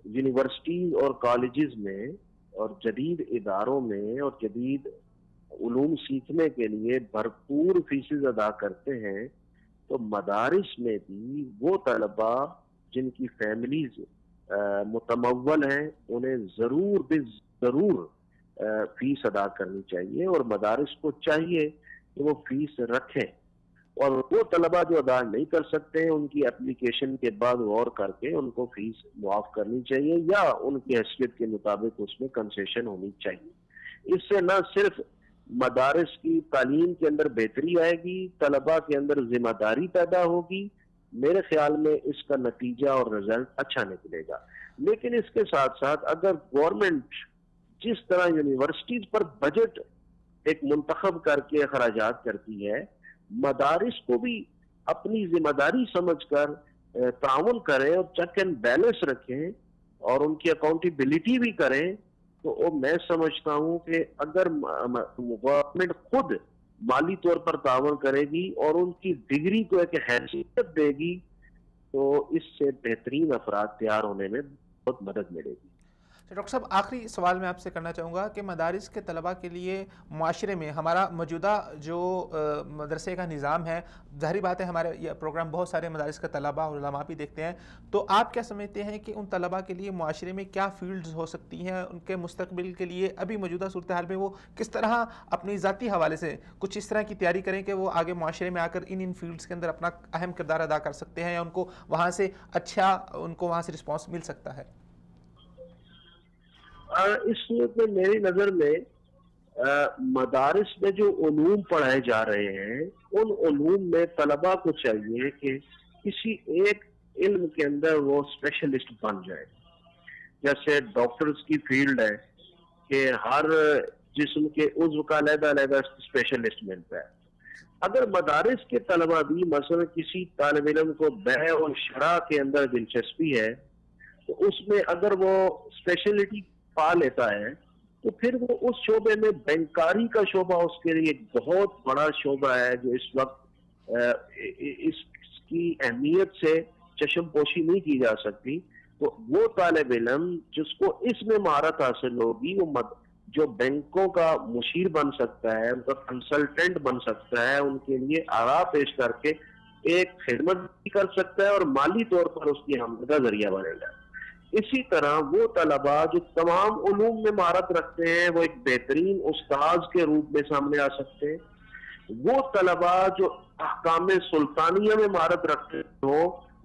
یونیورسٹیز اور کالجز میں اور جدید اداروں میں اور جدید علوم سیکھنے کے لیے بھرپور فیسز ادا کرتے ہیں تو مدارس میں بھی وہ طلباء جن کی فیملیز متمول ہیں انہیں ضرور فیس ادا کرنی چاہیے, اور مدارس کو چاہیے کہ وہ فیس رکھیں, اور وہ طلباء جو ادا نہیں کر سکتے ہیں ان کی اپلیکیشن کے بعد غور کر کے ان کو فیس معاف کرنی چاہیے یا ان کی حیثیت کے مطابق اس میں کنسیشن ہونی چاہیے. اس سے نہ صرف مدارس کی تعلیم کے اندر بہتری آئے گی, طلباء کے اندر ذمہ داری پیدا ہوگی, میرے خیال میں اس کا نتیجہ اور رزلٹ اچھا نکلے گا. لیکن اس کے ساتھ ساتھ اگر گورنمنٹ جس طرح یونیورسٹیز پر بجٹ ایک منتخب کر کے اخراجات کرتی ہے, مدارس کو بھی اپنی ذمہ داری سمجھ کر تعاون کریں اور چیک اینڈ بیلنس رکھیں اور ان کی اکاؤنٹیبلٹی بھی کریں, تو میں سمجھتا ہوں کہ اگر گورنمنٹ خود مالی طور پر تعاون کرے گی اور ان کی ڈگری کو ایک حیثیت دے گی تو اس سے بہترین افراد تیار ہونے میں بہت مدد ملے گی. ڈاکٹر صاحب, آخری سوال میں آپ سے کرنا چاہوں گا کہ مدارس کے طلباء کے لیے معاشرے میں ہمارا موجودہ جو مدرسے کا نظام ہے, ظاہری بات ہے ہمارے یہ پروگرام بہت سارے مدارس کے طلباء اور علماء بھی دیکھتے ہیں, تو آپ کیا سمجھتے ہیں کہ ان طلباء کے لیے معاشرے میں کیا فیلڈز ہو سکتی ہیں ان کے مستقبل کے لیے, ابھی موجودہ صورتحال میں وہ کس طرح اپنی ذاتی حوالے سے کچھ اس طرح کی تیاری کریں کہ وہ آگے معاشرے میں آ کر ان فیلڈز کے اندر اپنا اہم کردار ادا کر سکتے ہیں یا ان کو وہاں سے اچھا ان کو وہاں سے رسپانس مل سکتا ہے؟ اس صورت میں میری نظر میں مدارس میں جو علوم پڑھائے جا رہے ہیں ان علوم میں طلباء کو چاہیے کہ کسی ایک علم کے اندر وہ اسپیشلسٹ بن جائے. جیسے ڈاکٹرز کی فیلڈ ہے کہ ہر جسم کے عضو کا علیحدہ اسپیشلسٹ ملتا ہے. اگر مدارس کے طلباء بھی مثلا کسی طالب علم کو بیع اور شرع کے اندر دلچسپی ہے تو اس میں اگر وہ اسپیشلٹی پا لیتا ہے تو پھر وہ اس شعبے میں بینکاری کا شعبہ اس کے لیے ایک بہت بڑا شعبہ ہے جو اس وقت اس کی اہمیت سے چشم پوشی نہیں کی جا سکتی. تو وہ طالب علم جس کو اس میں مہارت حاصل ہوگی وہ جو بینکوں کا مشیر بن سکتا ہے, ان کا کنسلٹنٹ بن سکتا ہے, ان کے لیے آراء پیش کر کے ایک خدمت بھی کر سکتا ہے اور مالی طور پر اس کی آمدنی کا ذریعہ بنے گا. اسی طرح وہ طلباء جو تمام علوم میں مہارت رکھتے ہیں وہ ایک بہترین استاذ کے روپ میں سامنے آ سکتے ہیں. وہ طلباء جو احکام سلطانیہ میں مہارت رکھتے ہو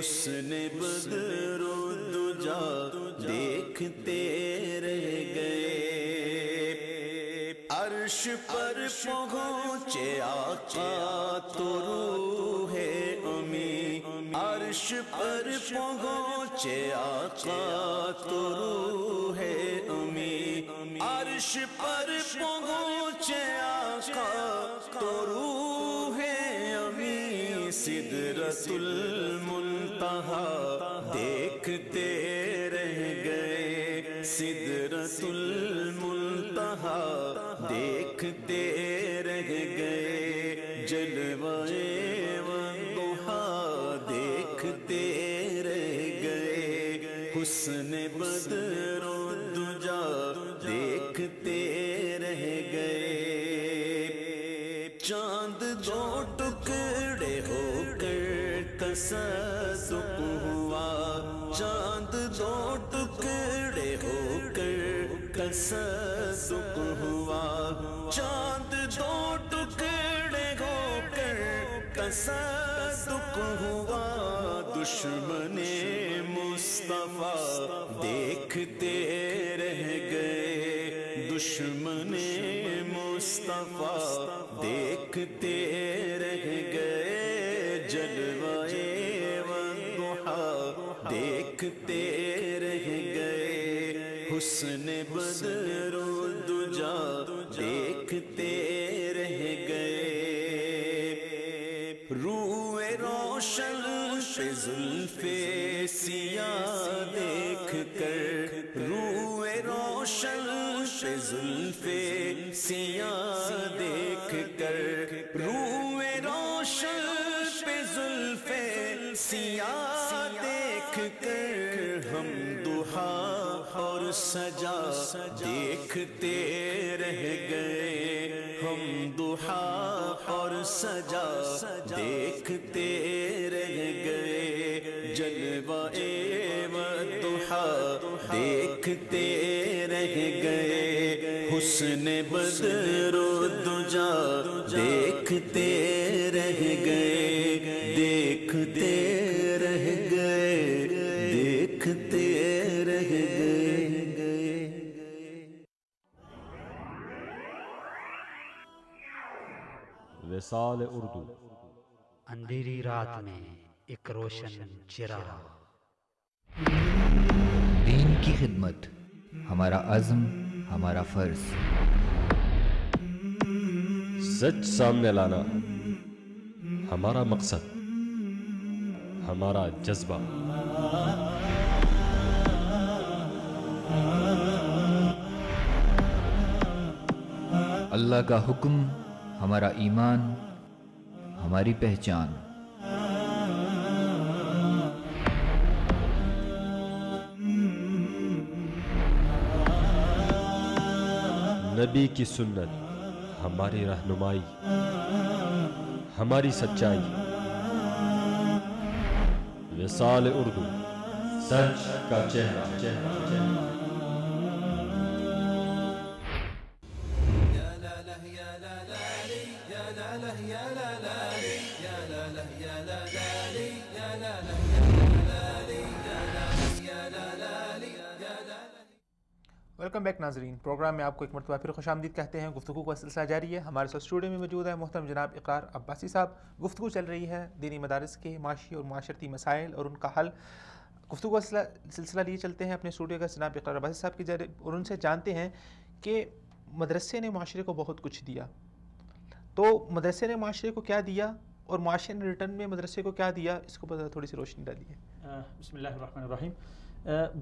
حسن بدر و دجا دیکھتے رہ گئے عرش پر پہنچے آقا تو روح امی عرش پر پہنچے آقا تو روح امی عرش پر پہنچے آقا تو روح امی سدرۃ المنتہا دیکھتے رہ گئے سدرۃ المنتہا دیکھتے رہ گئے جلوائے والضحا دیکھتے رہ گئے حسن بدر و دجا دیکھتے رہ گئے چاند دو ٹکڑے ہو کر تصدق ہوا چاند دو ٹکڑے ہو کر تصدق ہوا چاند دو ٹکڑے ہو کر تصدق ہوا دشمن مصطفیٰ دیکھتے رہ گئے دشمن مصطفیٰ دیکھتے رہ گئے جلوائے والضحا دیکھتے رہ گئے حسن بدر و دجا دیکھتے رہ گئے روئے روشن پہ زلف سیاہ دیکھ کر روئے روشن پہ زلف سیاہ دیکھ کر روئے روشن پہ زلف سیاہ دیکھ کر ہم دہا اور سجا دیکھتے رہ گئے ہم دہا اور سجا دیکھتے رہ گئے جلوائے والضحا دیکھتے رہ گئے حسن بدر و دجا دیکھتے رہ گئے دیکھتے رہ گئے دیکھتے رہ گئے وصال اردو اندھیری رات میں ایک روشن چراغ دین کی خدمت ہمارا عزم ہمارا فرض سچ سامنے لانا ہمارا مقصد ہمارا جذبہ اللہ کا حکم ہمارا ایمان ہماری پہچان نبی کی سنت ہماری رہنمائی ہماری سچائی وصال اردو سچ کا چہرہ ویلکم بیک ناظرین، پروگرام میں آپ کو ایک مرتبہ پھر خوش آمدید کہتے ہیں۔ گفتگو کا سلسلہ جاری ہے۔ ہمارے ساتھ اسٹوڈیو میں موجود ہے محترم جناب اقرار عباسی صاحب۔ گفتگو چل رہی ہے دینی مدارس کے معاشی اور معاشرتی مسائل اور ان کا حل۔ گفتگو کا سلسلہ لیے چلتے ہیں اپنے اسٹوڈیو کا جناب اقرار عباسی صاحب کی جانب اور ان سے جانتے ہیں کہ مدرسے نے معاشرے کو بہت کچھ دیا، تو مدرسے نے معاشرے کو کیا دیا اور معاشرے نے ریٹرن میں مدرسے کو کیا دیا، اس کو پتہ تھوڑی سی روشنی ڈالیے۔ بسم اللہ الرحمن الرحیم۔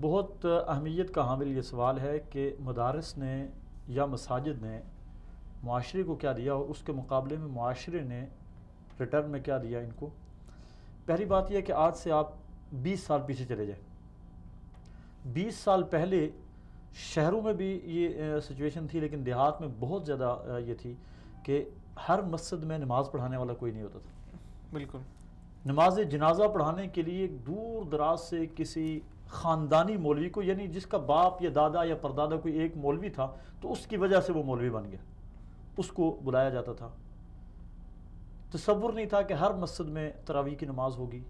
بہت اہمیت کا حامل یہ سوال ہے کہ مدارس نے یا مساجد نے معاشرے کو کیا دیا اور اس کے مقابلے میں معاشرے نے ریٹرن میں کیا دیا ان کو۔ پہلی بات یہ کہ آج سے آپ 20 سال پیچھے چلے جائیں، 20 سال پہلے شہروں میں بھی یہ سچویشن تھی، لیکن دیہات میں بہت زیادہ یہ تھی کہ ہر مسجد میں نماز پڑھانے والا کوئی نہیں ہوتا تھا۔ بالکل، نماز جنازہ پڑھانے کے لیے دور دراز سے کسی خاندانی مولوی کو، یعنی جس کا باپ یا دادا یا پردادا کوئی ایک مولوی تھا تو اس کی وجہ سے وہ مولوی بن گیا، اس کو بلایا جاتا تھا۔ تصور نہیں تھا کہ ہر مسجد میں تراویح کی نماز ہوگی،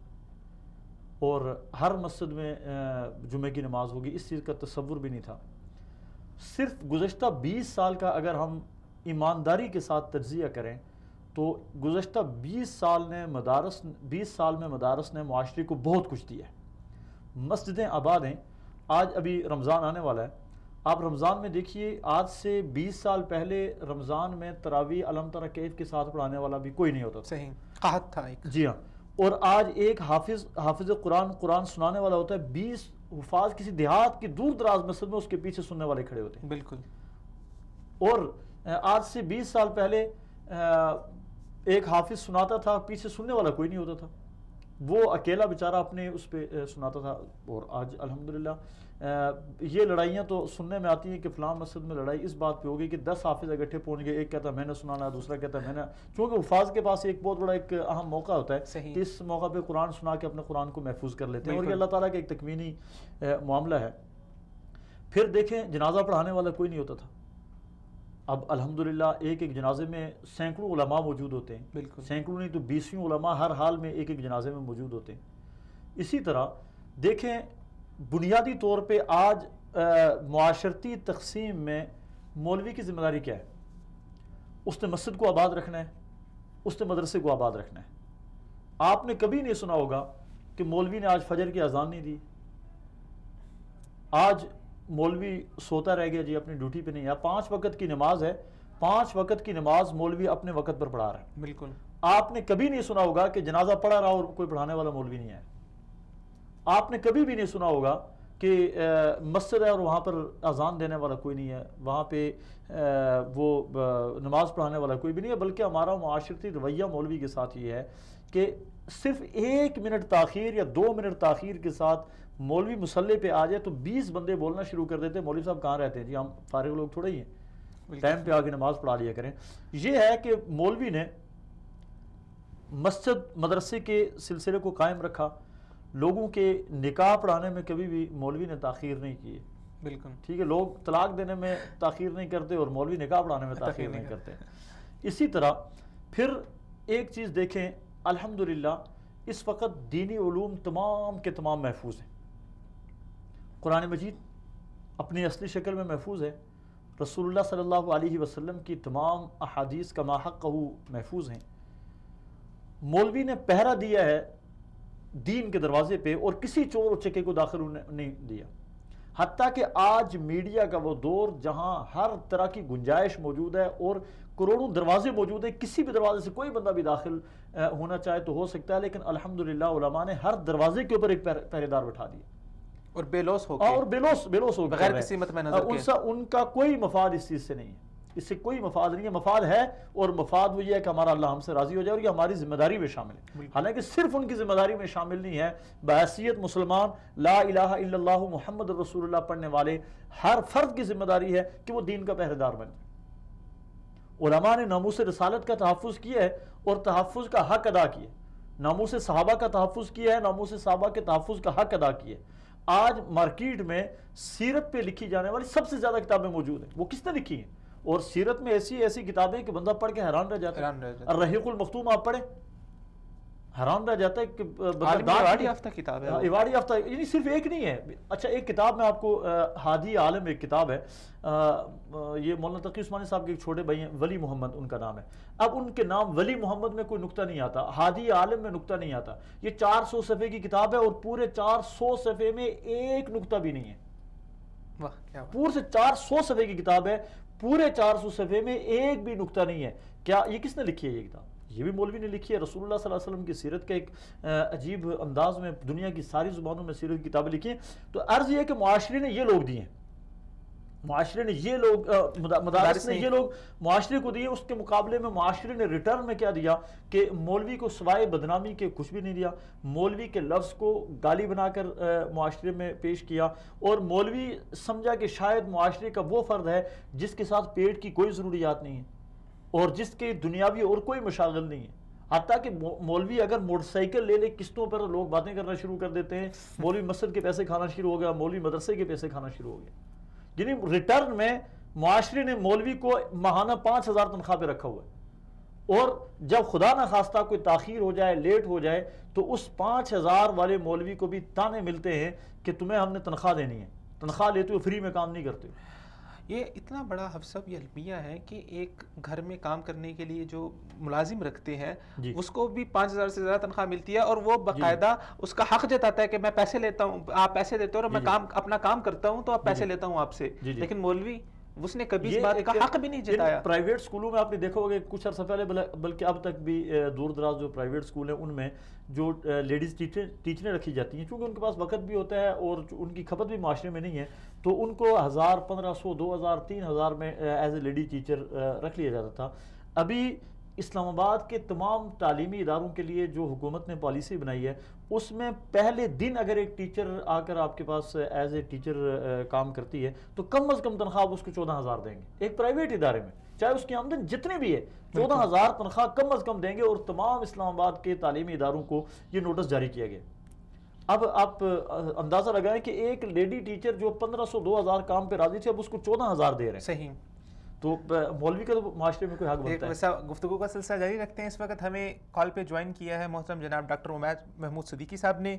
اور ہر مسجد میں جمعے کی نماز ہوگی، اس چیز کا تصور بھی نہیں تھا۔ صرف گزشتہ 20 سال کا اگر ہم ایمانداری کے ساتھ تجزیہ کریں تو گزشتہ 20 سال میں مدارس نے معاشرے کو بہت کچھ دیا ہے۔ مسجدیں آباد ہیں۔ آج ابھی رمضان آنے والا ہے، آپ رمضان میں دیکھیے آج سے 20 سال پہلے رمضان میں تراویح علم ترى کیف کے ساتھ پڑھانے والا بھی کوئی نہیں ہوتا تھا، صحیح قحط تھا ایک، جی ہاں۔ اور آج ایک حافظ قرآن سنانے والا ہوتا ہے، 20 حفاظ کسی دیہات کی دور دراز مسجد میں اس کے پیچھے سننے والے کھڑے ہوتے ہیں۔ بالکل۔ اور آج سے 20 سال پہلے ایک حافظ سناتا تھا، پیچھے سننے والا کوئی نہیں ہوتا تھا، وہ اکیلا بیچارہ اپنے اس پہ سناتا تھا۔ اور آج الحمدللہ یہ لڑائیاں تو سننے میں آتی ہیں کہ فلاں مسجد میں لڑائی اس بات پہ ہوگی کہ 10 حافظ اکٹھے پہنچ گئے، ایک کہتا ہے میں نے سنانا ہے، دوسرا کہتا ہے میں نے، چونکہ حفاظ کے پاس ایک بہت بڑا ایک اہم موقع ہوتا ہے کہ اس موقع پہ قرآن سنا کے اپنے قرآن کو محفوظ کر لیتے ہیں، اور یہ اللہ تعالیٰ کا ایک تکوینی معاملہ ہے۔ پھر دیکھیں جنازہ پڑھانے والا کوئی نہیں ہوتا تھا، اب الحمدللہ ایک جنازے میں سینکڑوں علماء موجود ہوتے ہیں، بالکل سینکڑوں نہیں تو 20 علماء ہر حال میں ایک جنازے میں موجود ہوتے ہیں۔ اسی طرح دیکھیں بنیادی طور پہ آج معاشرتی تقسیم میں مولوی کی ذمہ داری کیا ہے؟ اس نے مسجد کو آباد رکھنا ہے، اس نے مدرسے کو آباد رکھنا ہے۔ آپ نے کبھی نہیں سنا ہوگا کہ مولوی نے آج فجر کی اذان نہیں دی، آج مولوی سوتا رہ گیا جی اپنی ڈیوٹی پہ نہیں ہے۔ 5 وقت کی نماز ہے، 5 وقت کی نماز مولوی اپنے وقت پر پڑھا رہا ہے۔ بالکل۔ آپ نے کبھی نہیں سنا ہوگا کہ جنازہ پڑھا رہا اور کوئی پڑھانے والا مولوی نہیں ہے۔ آپ نے کبھی بھی نہیں سنا ہوگا کہ مسجد ہے اور وہاں پر اذان دینے والا کوئی نہیں ہے، وہاں پہ وہ نماز پڑھانے والا کوئی بھی نہیں ہے، بلکہ ہمارا معاشرتی رویہ مولوی کے ساتھ یہ ہے کہ صرف 1 منٹ تاخیر یا 2 منٹ تاخیر کے ساتھ مولوی مسلح پہ آ جائے تو 20 بندے بولنا شروع کر دیتے ہیں، مولوی صاحب کہاں رہتے ہیں جی، ہم فارغ لوگ تھوڑے ہی ہیں، ٹائم پہ آ کے نماز پڑھا لیا کریں۔ یہ ہے کہ مولوی نے مسجد مدرسے کے سلسلے کو قائم رکھا، لوگوں کے نکاح پڑھانے میں کبھی بھی مولوی نے تاخیر نہیں کی، بالکل ٹھیک ہے، لوگ طلاق دینے میں تاخیر نہیں کرتے اور مولوی نکاح پڑھانے میں تاخیر نہیں کرتے۔ اسی طرح پھر ایک چیز دیکھیں، الحمدللہ اس وقت دینی علوم تمام کے تمام محفوظ ہیں، قرآن مجید اپنی اصلی شکل میں محفوظ ہے، رسول اللہ صلی اللہ علیہ وسلم کی تمام احادیث کما حقہ محفوظ ہیں، مولوی نے پہرا دیا ہے دین کے دروازے پہ اور کسی چور و چکے کو داخل نہیں دیا۔ حتیٰ کہ آج میڈیا کا وہ دور جہاں ہر طرح کی گنجائش موجود ہے اور کروڑوں دروازے موجود ہیں، کسی بھی دروازے سے کوئی بندہ بھی داخل ہونا چاہے تو ہو سکتا ہے، لیکن الحمدللہ علماء نے ہر دروازے کے اوپر ایک پہرے دار بٹھا دیا اور بے لوث ہو کے بغیر کسی مد نظر کے، ان کا کوئی مفاد اس چیز سے نہیں ہے، اس سے کوئی مفاد نہیں ہے، مفاد ہے اور مفاد وہ یہ ہے کہ ہمارا اللہ ہم سے راضی ہو جائے، اور یہ ہماری ذمہ داری میں شامل ہے۔ حالانکہ صرف ان کی ذمہ داری میں شامل نہیں ہے، بحیثیت مسلمان لا الہ الا اللہ محمد رسول اللہ پڑھنے والے ہر فرد کی ذمہ داری ہے کہ وہ دین کا پہرے دار بن جائے۔ علماء نے ناموس رسالت کا تحفظ کیا ہے اور تحفظ کا حق ادا کیا، ناموس صحابہ کا تحفظ کیا ہے، ناموس صحابہ کے تحفظ کا حق ادا کیا۔ آج مارکیٹ میں سیرت پہ لکھی جانے والی سب سے زیادہ کتابیں موجود ہیں، وہ کس نے لکھی ہیں؟ اور سیرت میں ایسی کتابیں کہ بندہ پڑھ کے حیران رہ جاتا ہے۔ الرحیق المختوم آپ پڑھیں، حیران رہ جاتا ہے کہ ایوارڈ یافتہ کتاب ہے، ایوارڈ یافتہ، یعنی صرف ایک نہیں ہے۔ اچھا ایک کتاب میں آپ کو ہادی عالم ایک کتاب ہے، یہ مولانا تقی عثمانی صاحب کے ایک چھوٹے بھائی ہیں، ولی محمد ان کا نام ہے۔ اب ان کے نام ولی محمد میں کوئی نقطہ نہیں آتا، ہادی عالم میں نقطہ نہیں آتا۔ یہ 400 صفحے کی کتاب ہے اور پورے 400 صفحے میں ایک نقطہ بھی نہیں ہے، پورے سے 400 صفحے کی کتاب ہے، پورے 400 صفحے میں ایک بھی نقطہ نہیں ہے۔ کیا یہ کس نے لکھی ہے؟ یہ کتاب یہ بھی مولوی نے لکھی ہے۔ رسول اللہ صلی اللہ علیہ وسلم کی سیرت کا ایک عجیب انداز میں دنیا کی ساری زبانوں میں سیرت کی کتابیں لکھی ہیں۔ تو عرض یہ ہے کہ معاشرے نے یہ لوگ دیے ہیں، معاشرے نے یہ لوگ، مدارس نے یہ لوگ معاشرے کو دیے، اس کے مقابلے میں معاشرے نے ریٹرن میں کیا دیا کہ مولوی کو سوائے بدنامی کے کچھ بھی نہیں دیا، مولوی کے لفظ کو گالی بنا کر معاشرے میں پیش کیا، اور مولوی سمجھا کہ شاید معاشرے کا وہ فرد ہے جس کے ساتھ پیٹ کی کوئی ضروریات نہیں ہے اور جس کے دنیاوی اور کوئی مشاغل نہیں ہے۔ حتیٰ کہ مولوی اگر موٹر سائیکل لے لے قسطوں پر لوگ باتیں کرنا شروع کر دیتے ہیں، مولوی مسجد کے پیسے کھانا شروع ہو گیا، مولوی مدرسے کے پیسے کھانا شروع ہو گیا۔ یعنی ریٹرن میں معاشرے نے مولوی کو ماہانہ 5000 تنخواہ پہ رکھا ہوا ہے، اور جب خدا نہ خواستہ کوئی تاخیر ہو جائے، لیٹ ہو جائے، تو اس 5,000 والے مولوی کو بھی تانے ملتے ہیں کہ تمہیں ہم نے تنخواہ دینی ہے، تنخواہ لیتے ہو، فری میں کام نہیں کرتے. یہ اتنا بڑا حفصہ یہ المیہ ہے کہ ایک گھر میں کام کرنے کے لیے جو ملازم رکھتے ہیں اس کو بھی 5,000 سے زیادہ تنخواہ ملتی ہے، اور وہ باقاعدہ اس کا حق جتاتا ہے کہ میں پیسے لیتا ہوں، آپ پیسے دیتے ہو اور میں اپنا کام کرتا ہوں تو آپ پیسے لیتا ہوں آپ سے. لیکن مولوی اس نے کبھی اس بات کا حق بھی نہیں جتایا. پرائیویٹ سکولوں میں آپ نے دیکھا ہوگا کچھ عرصہ پہلے، بلکہ اب تک بھی دور دراز جو پرائیویٹ سکول ہیں ان میں جو لیڈیز ٹیچریں رکھی جاتی ہیں، چونکہ ان کے پاس وقت بھی ہوتا ہے اور ان کی کھپت بھی معاشرے میں نہیں ہے، تو ان کو 1,000 1,500 2,000 3,000 میں ایز اے لیڈی ٹیچر رکھ لیا جاتا تھا. ابھی اسلام آباد کے تمام تعلیمی اداروں کے لیے جو حکومت نے پالیسی بنائی ہے، اس میں پہلے دن اگر ایک ٹیچر آ کر آپ کے پاس ایز اے ٹیچر کام کرتی ہے تو کم از کم تنخواہ آپ اس کو 14,000 دیں گے. ایک پرائیویٹ ادارے میں چاہے اس کی آمدن جتنے بھی ہے 14,000 تنخواہ کم از کم دیں گے، اور تمام اسلام آباد کے تعلیمی اداروں کو یہ نوٹس جاری کیا گیا. اب آپ اندازہ لگائیں کہ ایک لیڈی ٹیچر جو 1,500 2,000 کام پہ راضی تھے، اب اس کو 14,000 دے رہے ہیں. صحیح. تو مولوی کا تو معاشرے میں کوئی حق بنتا ہے. ویسا گفتگو کا سلسلہ جاری رکھتے ہیں. اس وقت ہمیں کال پہ جوائن کیا ہے محترم جناب ڈاکٹر عمیر محمود صدیقی صاحب نے،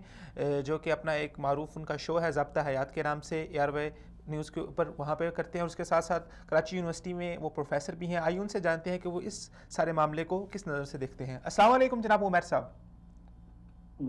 جو کہ اپنا ایک معروف ان کا شو ہے ضابطہ حیات کے نام سے ARY نیوز کے اوپر وہاں پہ کرتے ہیں، اور اس کے ساتھ ساتھ کراچی یونیورسٹی میں وہ پروفیسر بھی ہیں. آئیے ان سے جانتے ہیں کہ وہ اس سارے معاملے کو کس نظر سے دیکھتے ہیں. السلام علیکم جناب عمیر صاحب.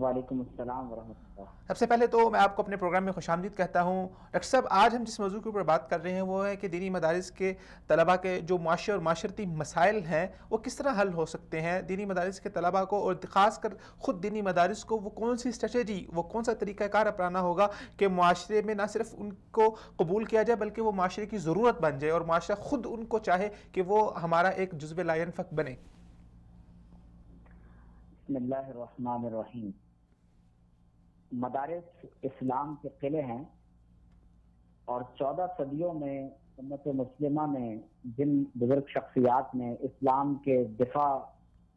وعلیکم السلام ورحمۃ اللہ. سب سے پہلے تو میں آپ کو اپنے پروگرام میں خوش آمدید کہتا ہوں. ڈاکٹر صاحب، آج ہم جس موضوع کے اوپر بات کر رہے ہیں وہ ہے کہ دینی مدارس کے طلباء کے جو معاشی اور معاشرتی مسائل ہیں وہ کس طرح حل ہو سکتے ہیں. دینی مدارس کے طلباء کو، اور خاص کر خود دینی مدارس کو، وہ کون سی اسٹریٹجی، وہ کون سا طریقہ کار اپنانا ہوگا کہ معاشرے میں نہ صرف ان کو قبول کیا جائے بلکہ وہ معاشرے کی ضرورت بن جائے اور معاشرہ خود ان کو چاہے کہ وہ ہمارا ایک جزو لا ينفك بنے. بسم اللہ الرحمن الرحیم. مدارس اسلام کے قلعے ہیں، اور 14 صدیوں میں امت مسلمہ نے جن بزرگ شخصیات نے اسلام کے دفاع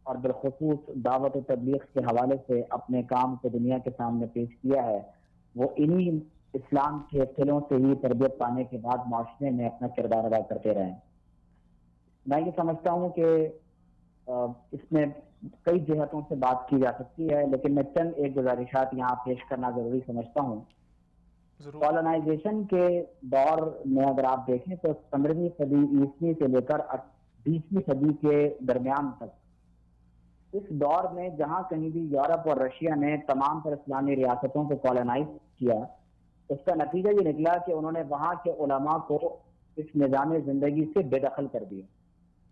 اور بالخصوص دعوت و تبلیغ کے حوالے سے اپنے کام کو دنیا کے سامنے پیش کیا ہے، وہ انہی اسلام کے قلعوں سے ہی تربیت پانے کے بعد معاشرے میں اپنا کردار ادا کرتے رہے. میں یہ سمجھتا ہوں کہ اس میں کئی جہتوں سے بات کی جا سکتی ہے، لیکن میں چند ایک گزارشات یہاں پیش کرنا ضروری سمجھتا ہوں. کالونائزیشن کے دور میں اگر آپ دیکھیں تو 15ویں صدی عیسوی سے لے کر 20ویں صدی کے درمیان تک، اس دور میں جہاں کہیں بھی یورپ اور رشیا نے تمام تر اسلامی ریاستوں کو کالونائز کیا، اس کا نتیجہ یہ نکلا کہ انہوں نے وہاں کے علماء کو اس نظام زندگی سے بے دخل کر دیا.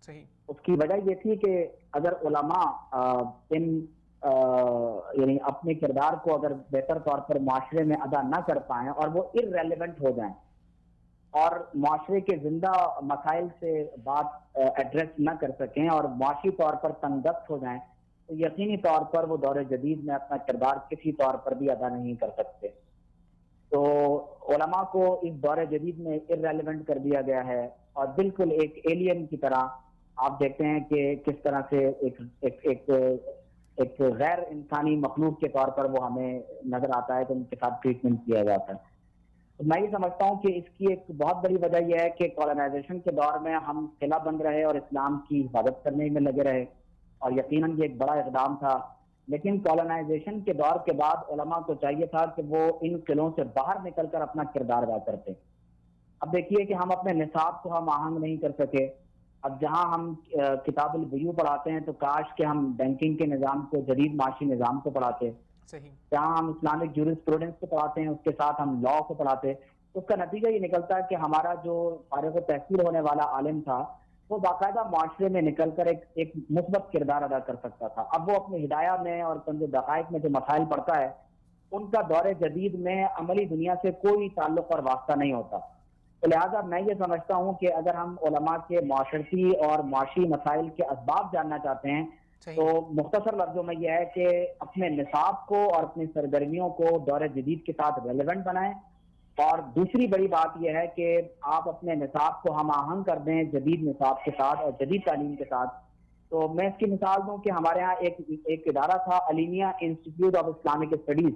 صحیح. اس کی وجہ یہ تھی کہ اگر علماء یعنی اپنے کردار کو اگر بہتر طور پر معاشرے میں ادا نہ کر پائیں اور وہ irrelevant ہو جائیں اور معاشرے کے زندہ مسائل سے بات ایڈریس نہ کر سکیں اور معاشی طور پر تنگ دست ہو جائیں، تو یقینی طور پر وہ دور جدید میں اپنا کردار کسی طور پر بھی ادا نہیں کر سکتے. تو علماء کو اس دور جدید میں irrelevant کر دیا گیا ہے، اور بالکل ایک ایلین کی طرح آپ دیکھتے ہیں کہ کس طرح سے ایک غیر انسانی مخلوق کے طور پر وہ ہمیں نظر آتا ہے کہ ان کے ساتھ ٹریٹمنٹ کیا جاتا ہے. تو میں یہ سمجھتا ہوں کہ اس کی ایک بہت بڑی وجہ یہ ہے کہ کالونائزیشن کے دور میں ہم قلعہ بند رہے اور اسلام کی حفاظت کرنے میں لگے رہے، اور یقیناً یہ ایک بڑا اقدام تھا. لیکن کالونائزیشن کے دور کے بعد علماء کو چاہیے تھا کہ وہ ان قلعوں سے باہر نکل کر اپنا کردار ادا کرتے. اب دیکھیے کہ ہم اپنے نصاب کو ہم آہنگ نہیں کر سکے. اب جہاں ہم کتاب البیوع پڑھاتے ہیں تو کاش کہ ہم بینکنگ کے نظام کو، جدید معاشی نظام کو پڑھاتے. جہاں ہم اسلامک جورسپروڈنس کو پڑھاتے ہیں اس کے ساتھ ہم لا کو پڑھاتے. اس کا نتیجہ یہ نکلتا ہے کہ ہمارا جو فارغ التحصیل ہونے والا عالم تھا وہ باقاعدہ معاشرے میں نکل کر ایک مثبت کردار ادا کر سکتا تھا. اب وہ اپنے ہدایہ میں اور کنز دقائق میں جو مسائل پڑھتا ہے ان کا دور جدید میں عملی دنیا سے کوئی تعلق اور واسطہ نہیں ہوتا. تو لہٰذا میں یہ سمجھتا ہوں کہ اگر ہم علماء کے معاشرتی اور معاشی مسائل کے اسباب جاننا چاہتے ہیں تو مختصر لفظوں میں یہ ہے کہ اپنے نصاب کو اور اپنی سرگرمیوں کو دور جدید کے ساتھ ریلیونٹ بنائیں. اور دوسری بڑی بات یہ ہے کہ آپ اپنے نصاب کو ہم آہنگ کر دیں جدید نصاب کے ساتھ اور جدید تعلیم کے ساتھ. تو میں اس کی مثال دوں کہ ہمارے ہاں ایک ادارہ تھا، علیمیہ انسٹیٹیوٹ آف اسلامک اسٹڈیز،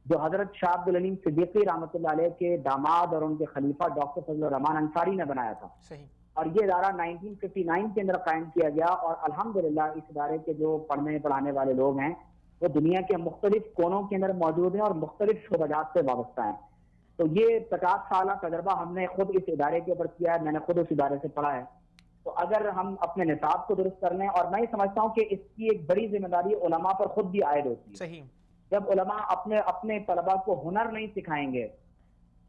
جو حضرت شاہ عبد العلیم صدیقی رحمۃ اللہ علیہ کے داماد اور ان کے خلیفہ ڈاکٹر فضل الرحمان انصاری نے بنایا تھا. اور یہ ادارہ 1959 کے اندر قائم کیا گیا، اور الحمدللہ اس ادارے کے جو پڑھنے پڑھانے والے لوگ ہیں وہ دنیا کے مختلف کونوں کے اندر موجود ہیں اور مختلف شعبات سے وابستہ ہیں. تو یہ 50 سالہ تجربہ ہم نے خود اس ادارے کے اوپر کیا ہے، میں نے خود اس ادارے سے پڑھا ہے. تو اگر ہم اپنے نصاب کو درست کر لیں، اور میں یہ سمجھتا ہوں کہ اس کی ایک بڑی ذمہ داری علماء پر خود بھی عائد ہوتی ہے. صحیح. جب علماء اپنے طلباء کو ہنر نہیں سکھائیں گے،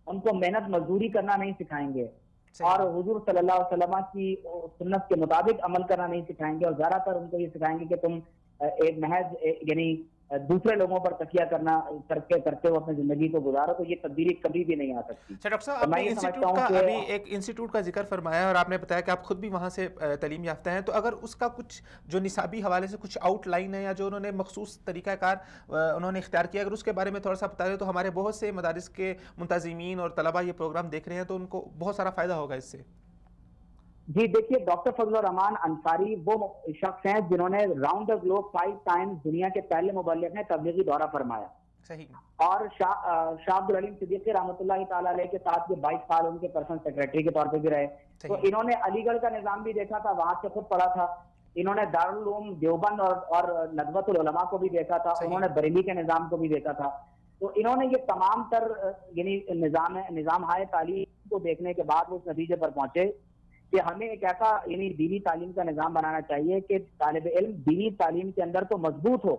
ان کو محنت مزدوری کرنا نہیں سکھائیں گے، اور حضور صلی اللہ علیہ وسلم کی سنت کے مطابق عمل کرنا نہیں سکھائیں گے، اور زیادہ تر ان کو یہ سکھائیں گے کہ تم ایک محض یعنی دوسرے لوگوں پر تکیہ کرتے ہو اپنی زندگی کو گزارو، تو یہ تبدیلی کبھی بھی نہیں آ سکتی. ڈاکٹر صاحب، آپ نے ابھی ایک انسٹیٹیوٹ کا ذکر فرمایا اور آپ نے بتایا کہ آپ خود بھی وہاں سے تعلیم یافتہ ہیں، تو اگر اس کا کچھ جو نصابی حوالے سے کچھ آؤٹ لائن ہے یا جو انہوں نے مخصوص طریقہ کار انہوں نے اختیار کیا، اگر اس کے بارے میں تھوڑا سا بتا دیں تو ہمارے بہت سے مدارس کے منتظمین اور طلباء یہ پروگرام دیکھ رہے ہیں تو ان کو بہت سارا فائدہ ہوگا اس سے. جی دیکھیے، ڈاکٹر فضل الرحمان انصاری وہ شخص ہیں جنہوں نے راؤنڈ دا گلوب 5 ٹائمز دنیا کے پہلے مبلغ نے تبلیغی دورہ فرمایا. صحیح. اور شاہ عبد العلیم صدیقی رحمۃ اللہ تعالیٰ علیہ کے ساتھ یہ 22 سال ان کے پرسنل سیکریٹری کے طور پہ بھی رہے. تو انہوں نے علی گڑھ کا نظام بھی دیکھا تھا، وہاں سے خود پڑھا تھا. انہوں نے دارالعلوم دیوبند اور ندوۃ العلماء کو بھی دیکھا تھا. انہوں نے بریلی کے نظام کو بھی دیکھا تھا. تو انہوں نے یہ تمام تر یعنی نظام ہائے تعلیم کو دیکھنے کے بعد وہ اس نتیجے پر پہنچے کہ ہمیں ایک ایسا یعنی دینی تعلیم کا نظام بنانا چاہیے کہ طالب علم دینی تعلیم کے اندر تو مضبوط ہو،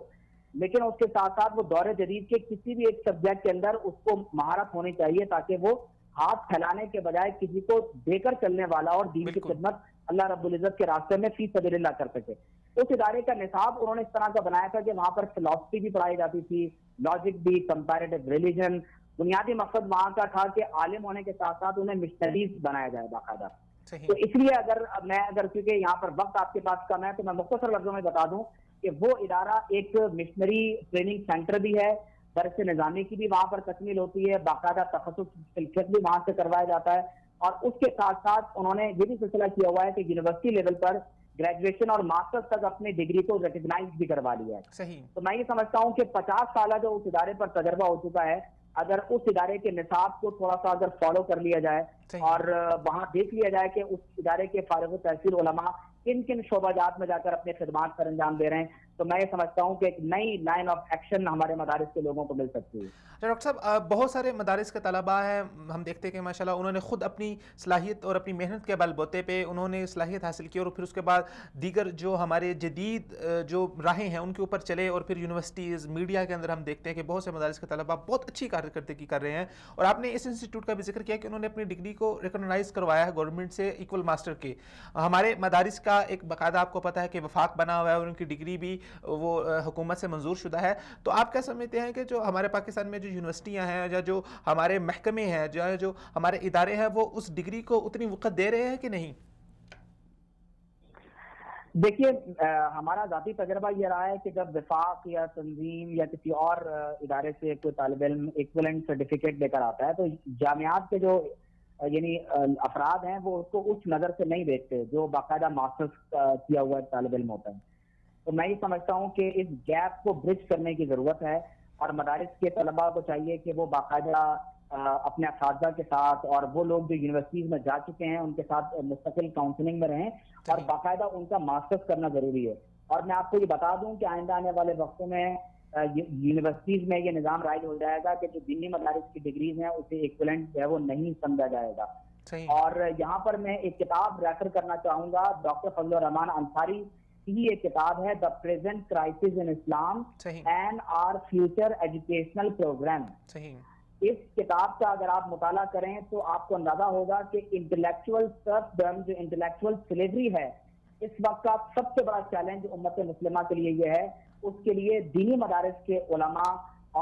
لیکن اس کے ساتھ ساتھ وہ دور جدید کے کسی بھی ایک سبجیکٹ کے اندر اس کو مہارت ہونی چاہیے تاکہ وہ ہاتھ پھیلانے کے بجائے کسی کو دے کر چلنے والا اور دین کی خدمت اللہ رب العزت کے راستے میں فی سبیل اللہ کر سکے. اس ادارے کا نصاب انہوں نے اس طرح کا بنایا تھا کہ وہاں پر فلسفی بھی پڑھائی جاتی تھی، لاجک بھی، کمپیریٹو ریلیجن. بنیادی مقصد وہاں کا تھا کہ عالم ہونے کے ساتھ ساتھ انہیں مشنریز بنایا جائے باقاعدہ. تو اس لیے اگر کیونکہ یہاں پر وقت آپ کے پاس کم ہے تو میں مختصر لفظوں میں بتا دوں کہ وہ ادارہ ایک مشنری ٹریننگ سینٹر بھی ہے، درس نظامی کی بھی وہاں پر تکمیل ہوتی ہے، باقاعدہ تخصص فلسفہ بھی وہاں سے کروایا جاتا ہے، اور اس کے ساتھ ساتھ انہوں نے یہ بھی سلسلہ کیا ہوا ہے کہ یونیورسٹی لیول پر گریجویشن اور ماسٹرز تک اپنی ڈگری کو ریکگنائز بھی کروا لیا ہے. تو میں یہ سمجھتا ہوں کہ 50 سالہ جو اس ادارے پر تجربہ ہو چکا ہے، اگر اس ادارے کے نصاب کو تھوڑا سا اگر فالو کر لیا جائے اور وہاں دیکھ لیا جائے کہ اس ادارے کے فارغ التحصیل علماء کن کن شعبہ جات میں جا کر اپنے خدمات پر انجام دے رہے ہیں، تو میں یہ سمجھتا ہوں کہ ایک نئی لائن آف ایکشن ہمارے مدارس کے لوگوں کو مل سکتی ہے. ڈاکٹر صاحب، بہت سارے مدارس کے طلباء ہیں، ہم دیکھتے ہیں کہ ماشاءاللہ انہوں نے خود اپنی صلاحیت اور اپنی محنت کے بل بوتے پہ انہوں نے صلاحیت حاصل کی اور پھر اس کے بعد دیگر جو ہمارے جدید جو راہیں ہیں ان کے اوپر چلے، اور پھر یونیورسٹیز میڈیا کے اندر ہم دیکھتے ہیں کہ بہت سے مدارس کے طلباء بہت اچھی کارکردگی کر رہے ہیں. اور آپ نے اس انسٹیٹیوٹ کا بھی ذکر کیا کہ انہوں نے اپنی ڈگری کو ریکگنائز کروایا ہے گورنمنٹ سے ایکول ماسٹر کے. ہمارے مدارس کا ایک باقاعدہ آپ کو پتہ ہے کہ وفاق بنا ہوا ہے اور ان کی ڈگری بھی وہ حکومت سے منظور شدہ ہے. تو آپ کیا سمجھتے ہیں کہ جو ہمارے پاکستان میں جو یونیورسٹیاں ہیں یا جو ہمارے محکمے ہیں جو ہمارے ادارے ہیں وہ اس ڈگری کو اتنی وقت دے رہے ہیں کہ نہیں؟ دیکھیے، ہمارا ذاتی تجربہ یہ رہا ہے کہ جب وفاق یا تنظیم یا کسی اور ادارے سے کوئی طالب علم ایکویلنٹ سرٹیفکیٹ لے کر آتا ہے تو جامعات کے جو یعنی افراد ہیں وہ اس کو اس نظر سے نہیں دیکھتے جو باقاعدہ ماسٹرز کیا ہوا طالب علم ہوتا ہے. تو میں یہ سمجھتا ہوں کہ اس گیپ کو برج کرنے کی ضرورت ہے، اور مدارس کے طلباء کو چاہیے کہ وہ باقاعدہ اپنے اساتذہ کے ساتھ اور وہ لوگ جو یونیورسٹیز میں جا چکے ہیں ان کے ساتھ مستقل کاؤنسلنگ میں رہیں، اور باقاعدہ ان کا ماسٹرز کرنا ضروری ہے. اور میں آپ کو یہ بتا دوں کہ آئندہ آنے والے وقتوں میں یونیورسٹیز میں یہ نظام رائج ہو جائے گا کہ جو دینی مدارس کی ڈگریز ہیں اسے ایکویلنٹ جو ہے وہ نہیں سمجھا جائے گا. اور یہاں پر میں ایک کتاب ریفر کرنا چاہوں گا، ڈاکٹر فضل الرحمان انصاری کی ایک کتاب ہے the present crisis in Islam and our future educational programme. اس کتاب کا اگر آپ مطالعہ کریں تو آپ کو اندازہ ہوگا کہ انٹلیکچوئل سرفڈم، جو انٹلیکچوئل سلیوری ہے، اس وقت کا سب سے بڑا چیلنج امت مسلمہ کے لیے یہ ہے. اس کے لیے دینی مدارس کے علماء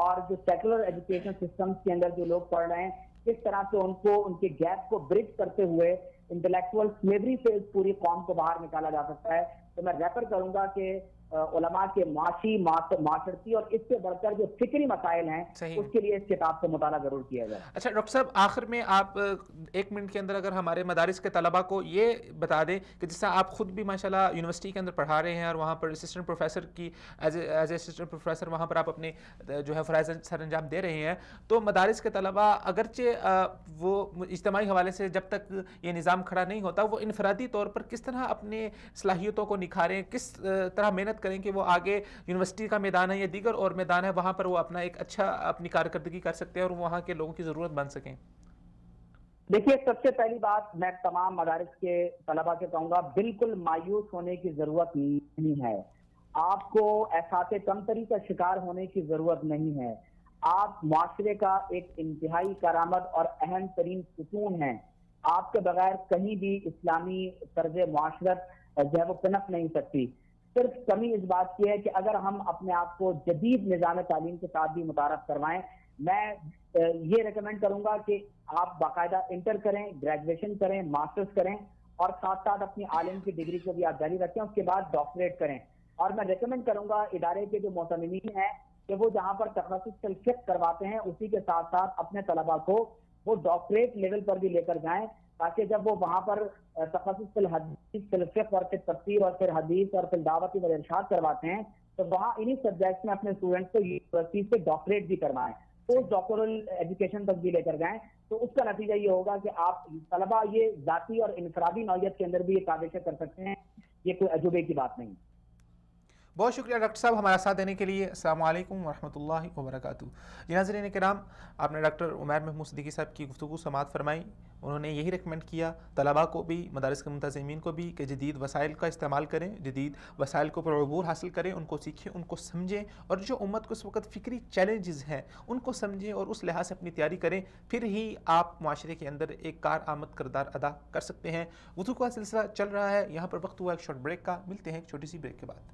اور جو سیکولر ایجوکیشن سسٹمز کے اندر جو لوگ پڑھ رہے ہیں کس طرح سے ان کے گیپ کو برج کرتے ہوئے انٹلیکچوئل سلیوری سے اس پوری قوم کو باہر نکالا جا سکتا ہے. تو میں ریفر کروں گا کہ علماء کے معاشی معاشرتی اور اس سے بڑھ کر جو فکری مسائل ہیں اس کے لیے اس کتاب کو مطالعہ ضرور کیا جائے. اچھا ڈاکٹر صاحب، آخر میں آپ 1 منٹ کے اندر اگر ہمارے مدارس کے طلباء کو یہ بتا دیں کہ جس طرح آپ خود بھی ماشاءاللہ یونیورسٹی کے اندر پڑھا رہے ہیں اور وہاں پر اسسٹنٹ پروفیسر کی ایز اے اسسٹنٹ پروفیسر وہاں پر آپ اپنے جو ہے فرائض سر انجام دے رہے ہیں، تو مدارس کے طلباء اگرچہ وہ اجتماعی حوالے سے جب تک یہ نظام کھڑا نہیں ہوتا، وہ انفرادی طور پر کس طرح اپنے صلاحیتوں کو نکھاریں، کس طرح محنت کریں کہ وہ آگے یونیورسٹی کا میدان ہے یا دیگر اور میدان ہے وہاں پر وہ اپنا ایک اچھا اپنی کارکردگی کر سکتے ہیں اور وہاں کے لوگوں کی ضرورت بن سکیں؟ دیکھیے، سب سے پہلی بات میں تمام مدارس کے طلباء سے کہوں گا، بالکل مایوس ہونے کی ضرورت نہیں ہے. آپ کو احساس کمتری کا شکار ہونے کی ضرورت نہیں ہے. آپ معاشرے کا ایک انتہائی کارآمد اور اہم ترین ستون ہیں. آپ کے بغیر کہیں بھی اسلامی طرز معاشرت جو ہے وہ پنپ نہیں سکتی. صرف کمی اس بات کی ہے کہ اگر ہم اپنے آپ کو جدید نظام تعلیم کے ساتھ بھی متعارف کروائیں. میں یہ ریکمینڈ کروں گا کہ آپ باقاعدہ انٹر کریں، گریجویشن کریں، ماسٹرز کریں اور ساتھ ساتھ اپنی عالم کی ڈگری کو بھی آپ جاری رکھیں، اس کے بعد ڈاکٹریٹ کریں. اور میں ریکمینڈ کروں گا ادارے کے جو معتمدین ہیں کہ وہ جہاں پر تخصص الفقہ کرواتے ہیں اسی کے ساتھ ساتھ اپنے طلباء کو وہ ڈاکٹریٹ لیول پر بھی لے کر جائیں، تاکہ جب وہ وہاں پر تخصص الحدیث، فی الفقہ اور پھر تفسیر اور پھر حدیث اور پھر دعوت و ارشاد کرواتے ہیں تو وہاں انہی سبجیکٹس میں اپنے اسٹوڈنٹس کو یونیورسٹی سے ڈاکٹریٹ بھی کروائیں، پوسٹ ڈاکٹورل ایجوکیشن تک بھی لے کر جائیں. تو اس کا نتیجہ یہ ہوگا کہ آپ طلباء یہ ذاتی اور انفرادی نوعیت کے اندر بھی یہ کاوشیں کر سکتے ہیں. یہ کوئی عجوبے کی بات نہیں. بہت شکریہ ڈاکٹر صاحب ہمارا ساتھ دینے کے لیے. السلام علیکم ورحمۃ اللہ وبرکاتہ. جی ناظرین کرام، آپ نے ڈاکٹر عمیر محمود صدیقی صاحب کی گفتگو سماعت فرمائی. انہوں نے یہی ریکمینڈ کیا طلباء کو بھی، مدارس کے منتظمین کو بھی، کہ جدید وسائل کا استعمال کریں، جدید وسائل کو پر عبور حاصل کریں، ان کو سیکھیں، ان کو سمجھیں، اور جو امت کو اس وقت فکری چیلنجز ہیں ان کو سمجھیں اور اس لحاظ سے اپنی تیاری کریں. پھر ہی آپ معاشرے کے اندر ایک کارآمد کردار ادا کر سکتے ہیں. گفتگو کا سلسلہ چل رہا ہے، یہاں پر وقت ہوا ایک شارٹ بریک کا. ملتے ہیں ایک چھوٹی سی بریک کے بعد.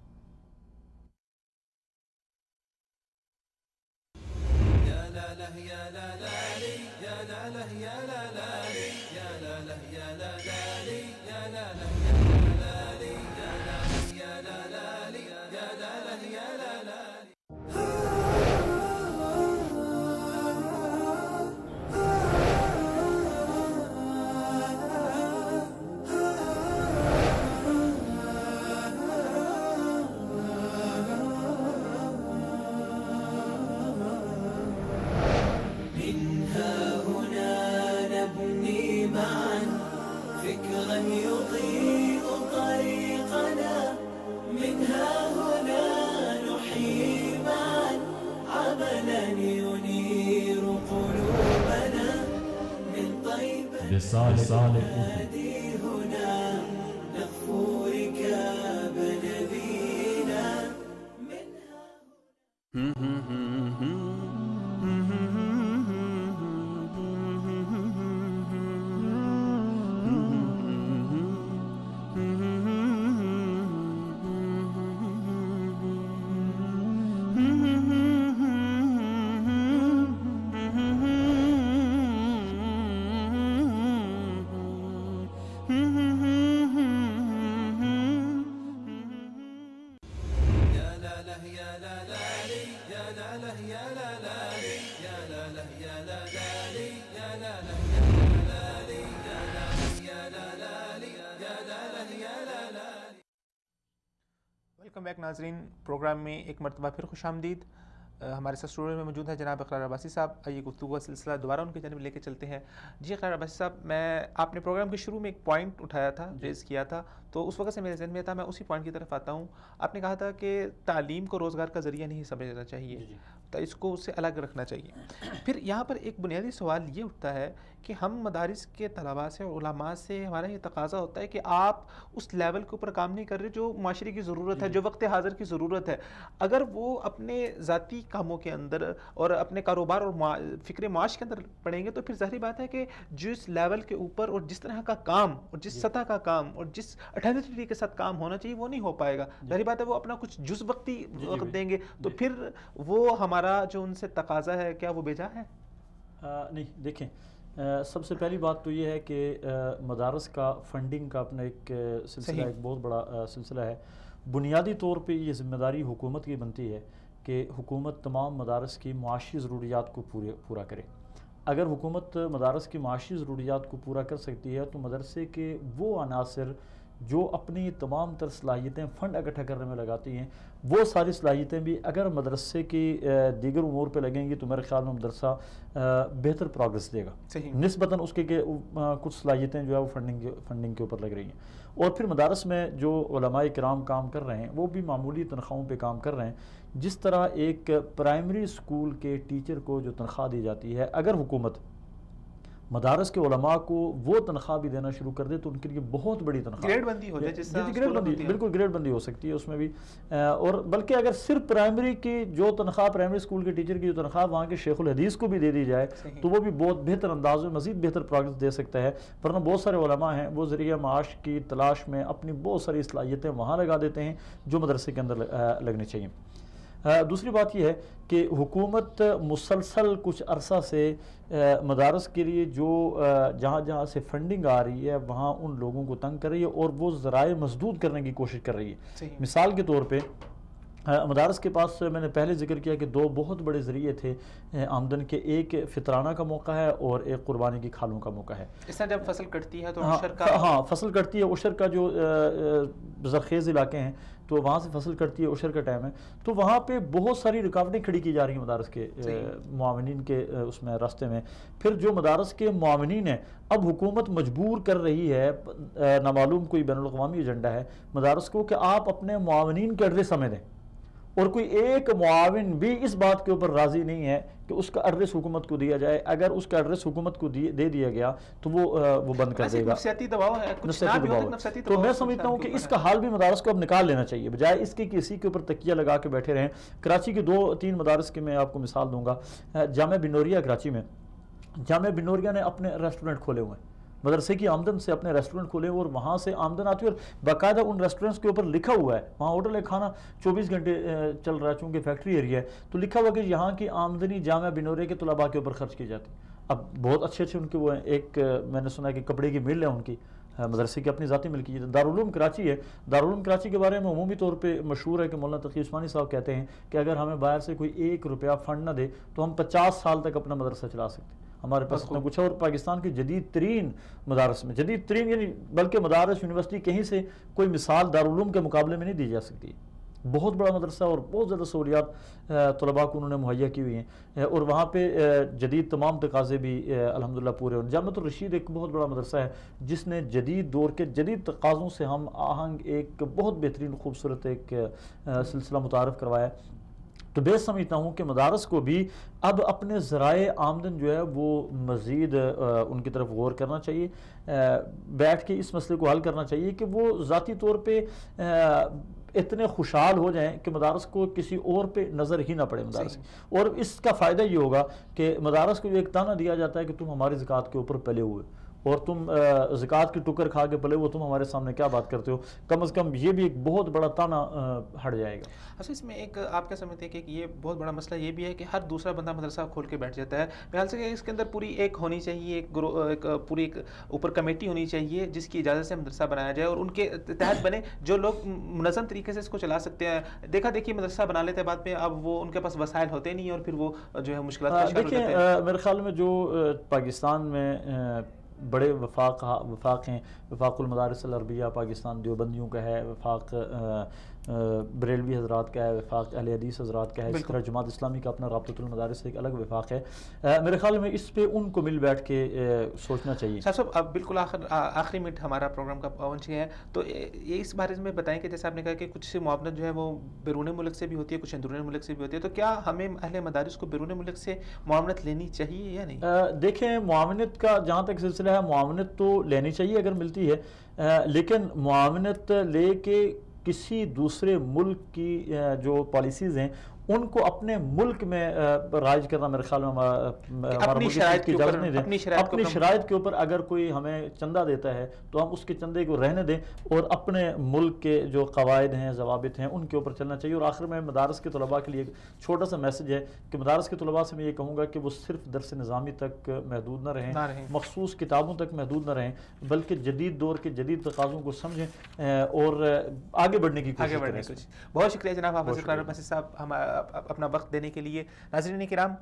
ویلکم بیک ناظرین. پروگرام میں ایک مرتبہ پھر خوش آمدید. ہمارے ساتھ اسٹوڈیو میں موجود ہے جناب اقرار عباسی صاحب. آئیے گفتگو کا سلسلہ دوبارہ ان کی جانب لے کے چلتے ہیں. جی اقرار عباسی صاحب، آپ نے پروگرام کے شروع میں ایک پوائنٹ اٹھایا تھا، ریز کیا تھا، تو اس وقت سے میرے ذہن میں تھا، میں اسی پوائنٹ کی طرف آتا ہوں. آپ نے کہا تھا کہ تعلیم کو روزگار کا ذریعہ نہیں سمجھنا چاہیے، تو اس کو اس سے الگ رکھنا چاہیے. پھر یہاں پر ایک بنیادی سوال یہ اٹھتا ہے کہ ہم مدارس کے طلباء سے اور علماء سے ہمارا یہ تقاضا ہوتا ہے کہ آپ اس لیول کے اوپر کام نہیں کر رہے جو معاشرے کی ضرورت ہے، جو وقت حاضر کی ضرورت ہے. اگر وہ اپنے ذاتی کاموں کے اندر اور اپنے کاروبار اور فکر معاش کے اندر پڑیں گے تو پھر ظاہری بات ہے کہ جس لیول کے اوپر اور جس طرح کا کام اور جس سطح کا کام اور جس اٹینٹیوٹی کے ساتھ کام ہونا چاہیے وہ نہیں ہو پائے گا. ظاہری بات ہے وہ اپنا کچھ جز وقتی وقت دیں گے تو پھر وہ ہمارا جو ان سے تقاضا ہے کیا وہ بیجا ہے؟ نہیں، دیکھیں، سب سے پہلی بات تو یہ ہے کہ مدارس کا فنڈنگ کا اپنا ایک سلسلہ، ایک بہت بڑا سلسلہ ہے. بنیادی طور پہ یہ ذمہ داری حکومت کی بنتی ہے کہ حکومت تمام مدارس کی معاشی ضروریات کو پورا کرے. اگر حکومت مدارس کی معاشی ضروریات کو پورا کر سکتی ہے تو مدرسے کے وہ عناصر جو اپنی تمام تر صلاحیتیں فنڈ اکٹھا کرنے میں لگاتی ہیں، وہ ساری صلاحیتیں بھی اگر مدرسے کی دیگر امور پہ لگیں گی تو میرے خیال میں مدرسہ بہتر پروگرس دے گا. نسبتاً اس کے کچھ صلاحیتیں جو ہے وہ فنڈنگ کے اوپر لگ رہی ہیں. اور پھر مدارس میں جو علماء کرام کام کر رہے ہیں وہ بھی معمولی تنخواہوں پہ کام کر رہے ہیں. جس طرح ایک پرائمری اسکول کے ٹیچر کو جو تنخواہ دی جاتی ہے، اگر حکومت مدارس کے علماء کو وہ تنخواہ بھی دینا شروع کر دے تو ان کے لیے بہت بڑی تنخواہ گریڈ بندی ہو جائے، جس طرح گریڈ بندی، بالکل گریڈ بندی ہو سکتی ہے اس میں بھی. اور بلکہ اگر صرف پرائمری کی جو تنخواہ، پرائمری اسکول کے ٹیچر کی جو تنخواہ وہاں کے شیخ الحدیث کو بھی دے دی جائے تو وہ بھی بہت بہتر انداز میں مزید بہتر پروگرس دے سکتا ہے. ورنہ بہت سارے علماء ہیں وہ ذریعہ معاش کی تلاش میں اپنی بہت ساری صلاحیتیں وہاں لگا دیتے ہیں جو مدرسے کے اندر لگنی چاہیے. دوسری بات یہ ہے کہ حکومت مسلسل کچھ عرصہ سے مدارس کے لیے جو جہاں جہاں سے فنڈنگ آ رہی ہے وہاں ان لوگوں کو تنگ کر رہی ہے اور وہ ذرائع مسدود کرنے کی کوشش کر رہی ہے. مثال کے طور پہ مدارس کے پاس میں نے پہلے ذکر کیا کہ دو بہت بڑے ذریعے تھے آمدن کے، ایک فطرانہ کا موقع ہے اور ایک قربانی کی کھالوں کا موقع ہے. اس طرح جب فصل کٹتی ہے تو عشر کا، ہاں فصل کٹتی ہے، عشر کا جو زرخیز علاقے ہیں تو وہاں سے فصل کٹتی ہے، عشر کا ٹائم ہے، تو وہاں پہ بہت ساری رکاوٹیں کھڑی کی جا رہی ہیں مدارس کے معاونین کے اس میں راستے میں. پھر جو مدارس کے معاونین ہیں اب حکومت مجبور کر رہی ہے، نامعلوم کوئی بین الاقوامی ایجنڈا ہے مدارس کو، کہ آپ اپنے معاونین کے ایڈریس ہمیں دیں. اور کوئی ایک معاون بھی اس بات کے اوپر راضی نہیں ہے کہ اس کا ایڈریس حکومت کو دیا جائے. اگر اس کا ایڈریس حکومت کو دے دیا گیا تو وہ بند کر دے گا. نفسیاتی دباؤ ہے، نفسیاتی دباؤ. تو میں سمجھتا ہوں کہ اس کا حال بھی مدارس کو اب نکال لینا چاہیے، بجائے اس کے کسی کے اوپر تکیہ لگا کے بیٹھے رہیں. کراچی کے 2-3 مدارس کی میں آپ کو مثال دوں گا. جامعہ بنوریا کراچی میں، جامعہ بنوریا نے اپنے ریسٹورنٹ کھولے ہوئے ہیں، مدرسے کی آمدن سے اپنے ریسٹورنٹ کھولے اور وہاں سے آمدن آتی ہے. اور باقاعدہ ان ریسٹورنٹس کے اوپر لکھا ہوا ہے، وہاں ہوٹل ہے، کھانا 24 گھنٹے چل رہا ہے چونکہ فیکٹری ایریا ہے، تو لکھا ہوا کہ یہاں کی آمدنی جامعہ بنوریا کے طلباء کے اوپر خرچ کی جاتی. اب بہت اچھے ان کے وہ ہیں. ایک میں نے سنا ہے کہ کپڑے کی مل ہے ان کی، مدرسے کی اپنی ذاتی ملکیت. دارالعلوم کراچی ہے، دارالعلوم کراچی کے بارے میں عمومی طور پہ مشہور ہے کہ مولانا تقی عثمانی صاحب کہتے ہیں کہ اگر ہمیں باہر سے کوئی 1 روپیہ فنڈ نہ دے تو ہم 50 سال تک اپنا مدرسہ چلا سکتے ہیں، ہمارے پاس اتنا کچھ ہے. اور پاکستان کے جدید ترین مدارس میں، جدید ترین یعنی بلکہ مدارس یونیورسٹی کہیں سے کوئی مثال دارالعلوم کے مقابلے میں نہیں دی جا سکتی. بہت بڑا مدرسہ اور بہت زیادہ سہولیات طلباء کو انہوں نے مہیا کی ہوئی ہیں اور وہاں پہ جدید تمام تقاضے بھی الحمدللہ پورے ہوئے. جامعۃ الرشید ایک بہت بڑا مدرسہ ہے جس نے جدید دور کے جدید تقاضوں سے ہم آہنگ ایک بہت بہترین خوبصورت ایک سلسلہ متعارف کروایا ہے. تو میں سمجھتا ہوں کہ مدارس کو بھی اب اپنے ذرائع آمدن جو ہے وہ مزید ان کی طرف غور کرنا چاہیے، بیٹھ کے اس مسئلے کو حل کرنا چاہیے کہ وہ ذاتی طور پہ اتنے خوشحال ہو جائیں کہ مدارس کو کسی اور پہ نظر ہی نہ پڑے مدارس. اور اس کا فائدہ یہ ہوگا کہ مدارس کو ایک تانا دیا جاتا ہے کہ تم ہماری زکوٰۃ کے اوپر پلے ہوئے اور تم زکوٰۃ کی ٹکر کھا کے پلے وہ تم ہمارے سامنے کیا بات کرتے ہو. کم از کم یہ بھی ایک بہت بڑا تانا ہٹ جائے گا. اچھا، اس میں ایک آپ کیا سمجھتے ہیں کہ یہ بہت بڑا مسئلہ یہ بھی ہے کہ ہر دوسرا بندہ مدرسہ کھول کے بیٹھ جاتا ہے. خیال سے کہ اس کے اندر پوری ایک ہونی چاہیے، ایک پوری ایک اوپر کمیٹی ہونی چاہیے جس کی اجازت سے مدرسہ بنایا جائے اور ان کے تحت بنے جو لوگ منظم طریقے سے اس کو چلا سکتے ہیں. دیکھا دیکھی مدرسہ بنا لیتے ہیں بعد میں، اب وہ ان کے پاس وسائل ہوتے نہیں اور پھر وہ جو ہے مشکلات کا شکار ہو جاتے ہیں. میرے خیال میں جو پاکستان میں بڑے وفاق ہیں، وفاق المدارس العربیہ پاکستان دیوبندیوں کا ہے، وفاق بریلوی حضرات کا ہے، وفاق اہل حدیث حضرات کا ہے، اس طرح جماعت اسلامی کا اپنا رابطۃ المدارس ایک الگ وفاق ہے. میرے خیال میں اس پہ ان کو مل بیٹھ کے سوچنا چاہیے. صاحب اب بالکل آخری منٹ ہمارا پروگرام کا پہنچ گیا ہے، تو یہ اس بارے میں بتائیں کہ جیسے آپ نے کہا کہ کچھ معاونت جو ہے وہ بیرون ملک سے بھی ہوتی ہے، کچھ اندرون ملک سے بھی ہوتی ہے، تو کیا ہمیں اہل مدارس کو بیرون ملک سے معاونت لینی چاہیے یا نہیں؟ دیکھیں، معاونت کا جہاں تک سلسلہ ہے معاونت تو لینی چاہیے اگر ملتی ہے، لیکن معاونت لے کے کسی دوسرے ملک کی جو پالیسیز ہیں ان کو اپنے ملک میں رائج کرنا میرے خیال میں ہمارا ملک کی اجازت نہیں دیں. اپنی شرائط کے اوپر اگر کوئی ہمیں چندہ دیتا ہے تو ہم اس کے چندے کو رہنے دیں اور اپنے ملک کے جو قواعد ہیں ضوابط ہیں ان کے اوپر چلنا چاہیے. اور آخر میں مدارس کے طلباء کے لیے ایک چھوٹا سا میسج ہے کہ مدارس کے طلباء سے میں یہ کہوں گا کہ وہ صرف درس نظامی تک محدود نہ رہیں, مخصوص کتابوں تک محدود نہ رہیں, بلکہ جدید دور کے جدید تقاضوں کو سمجھیں اور آگے بڑھنے کی کوشش کریں. بہت شکریہ جناب حافظ اقرار مسیح صاحب ہم اپنا وقت دینے کے لیے. ناظرین کرام,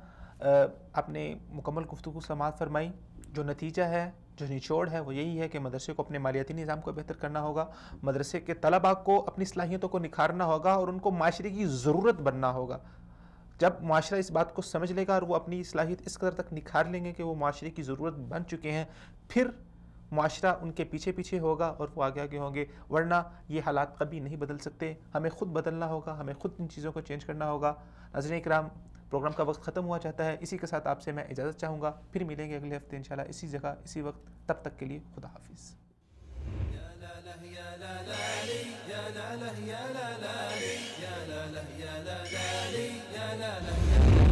آپ نے مکمل گفتگو سماعت فرمائی. جو نتیجہ ہے, جو نچوڑ ہے وہ یہی ہے کہ مدرسے کو اپنے مالیاتی نظام کو بہتر کرنا ہوگا, مدرسے کے طلباء کو اپنی صلاحیتوں کو نکھارنا ہوگا اور ان کو معاشرے کی ضرورت بننا ہوگا. جب معاشرہ اس بات کو سمجھ لے گا اور وہ اپنی صلاحیت اس قدر تک نکھار لیں گے کہ وہ معاشرے کی ضرورت بن چکے ہیں, پھر معاشرہ ان کے پیچھے پیچھے ہوگا اور وہ آگے آگے ہوں گے. ورنہ یہ حالات کبھی نہیں بدل سکتے. ہمیں خود بدلنا ہوگا, ہمیں خود ان چیزوں کو چینج کرنا ہوگا. ناظرین کرام, پروگرام کا وقت ختم ہوا چاہتا ہے. اسی کے ساتھ آپ سے میں اجازت چاہوں گا. پھر ملیں گے اگلے ہفتے انشاءاللہ اسی جگہ اسی وقت. تب تک کے لیے خدا حافظ. یا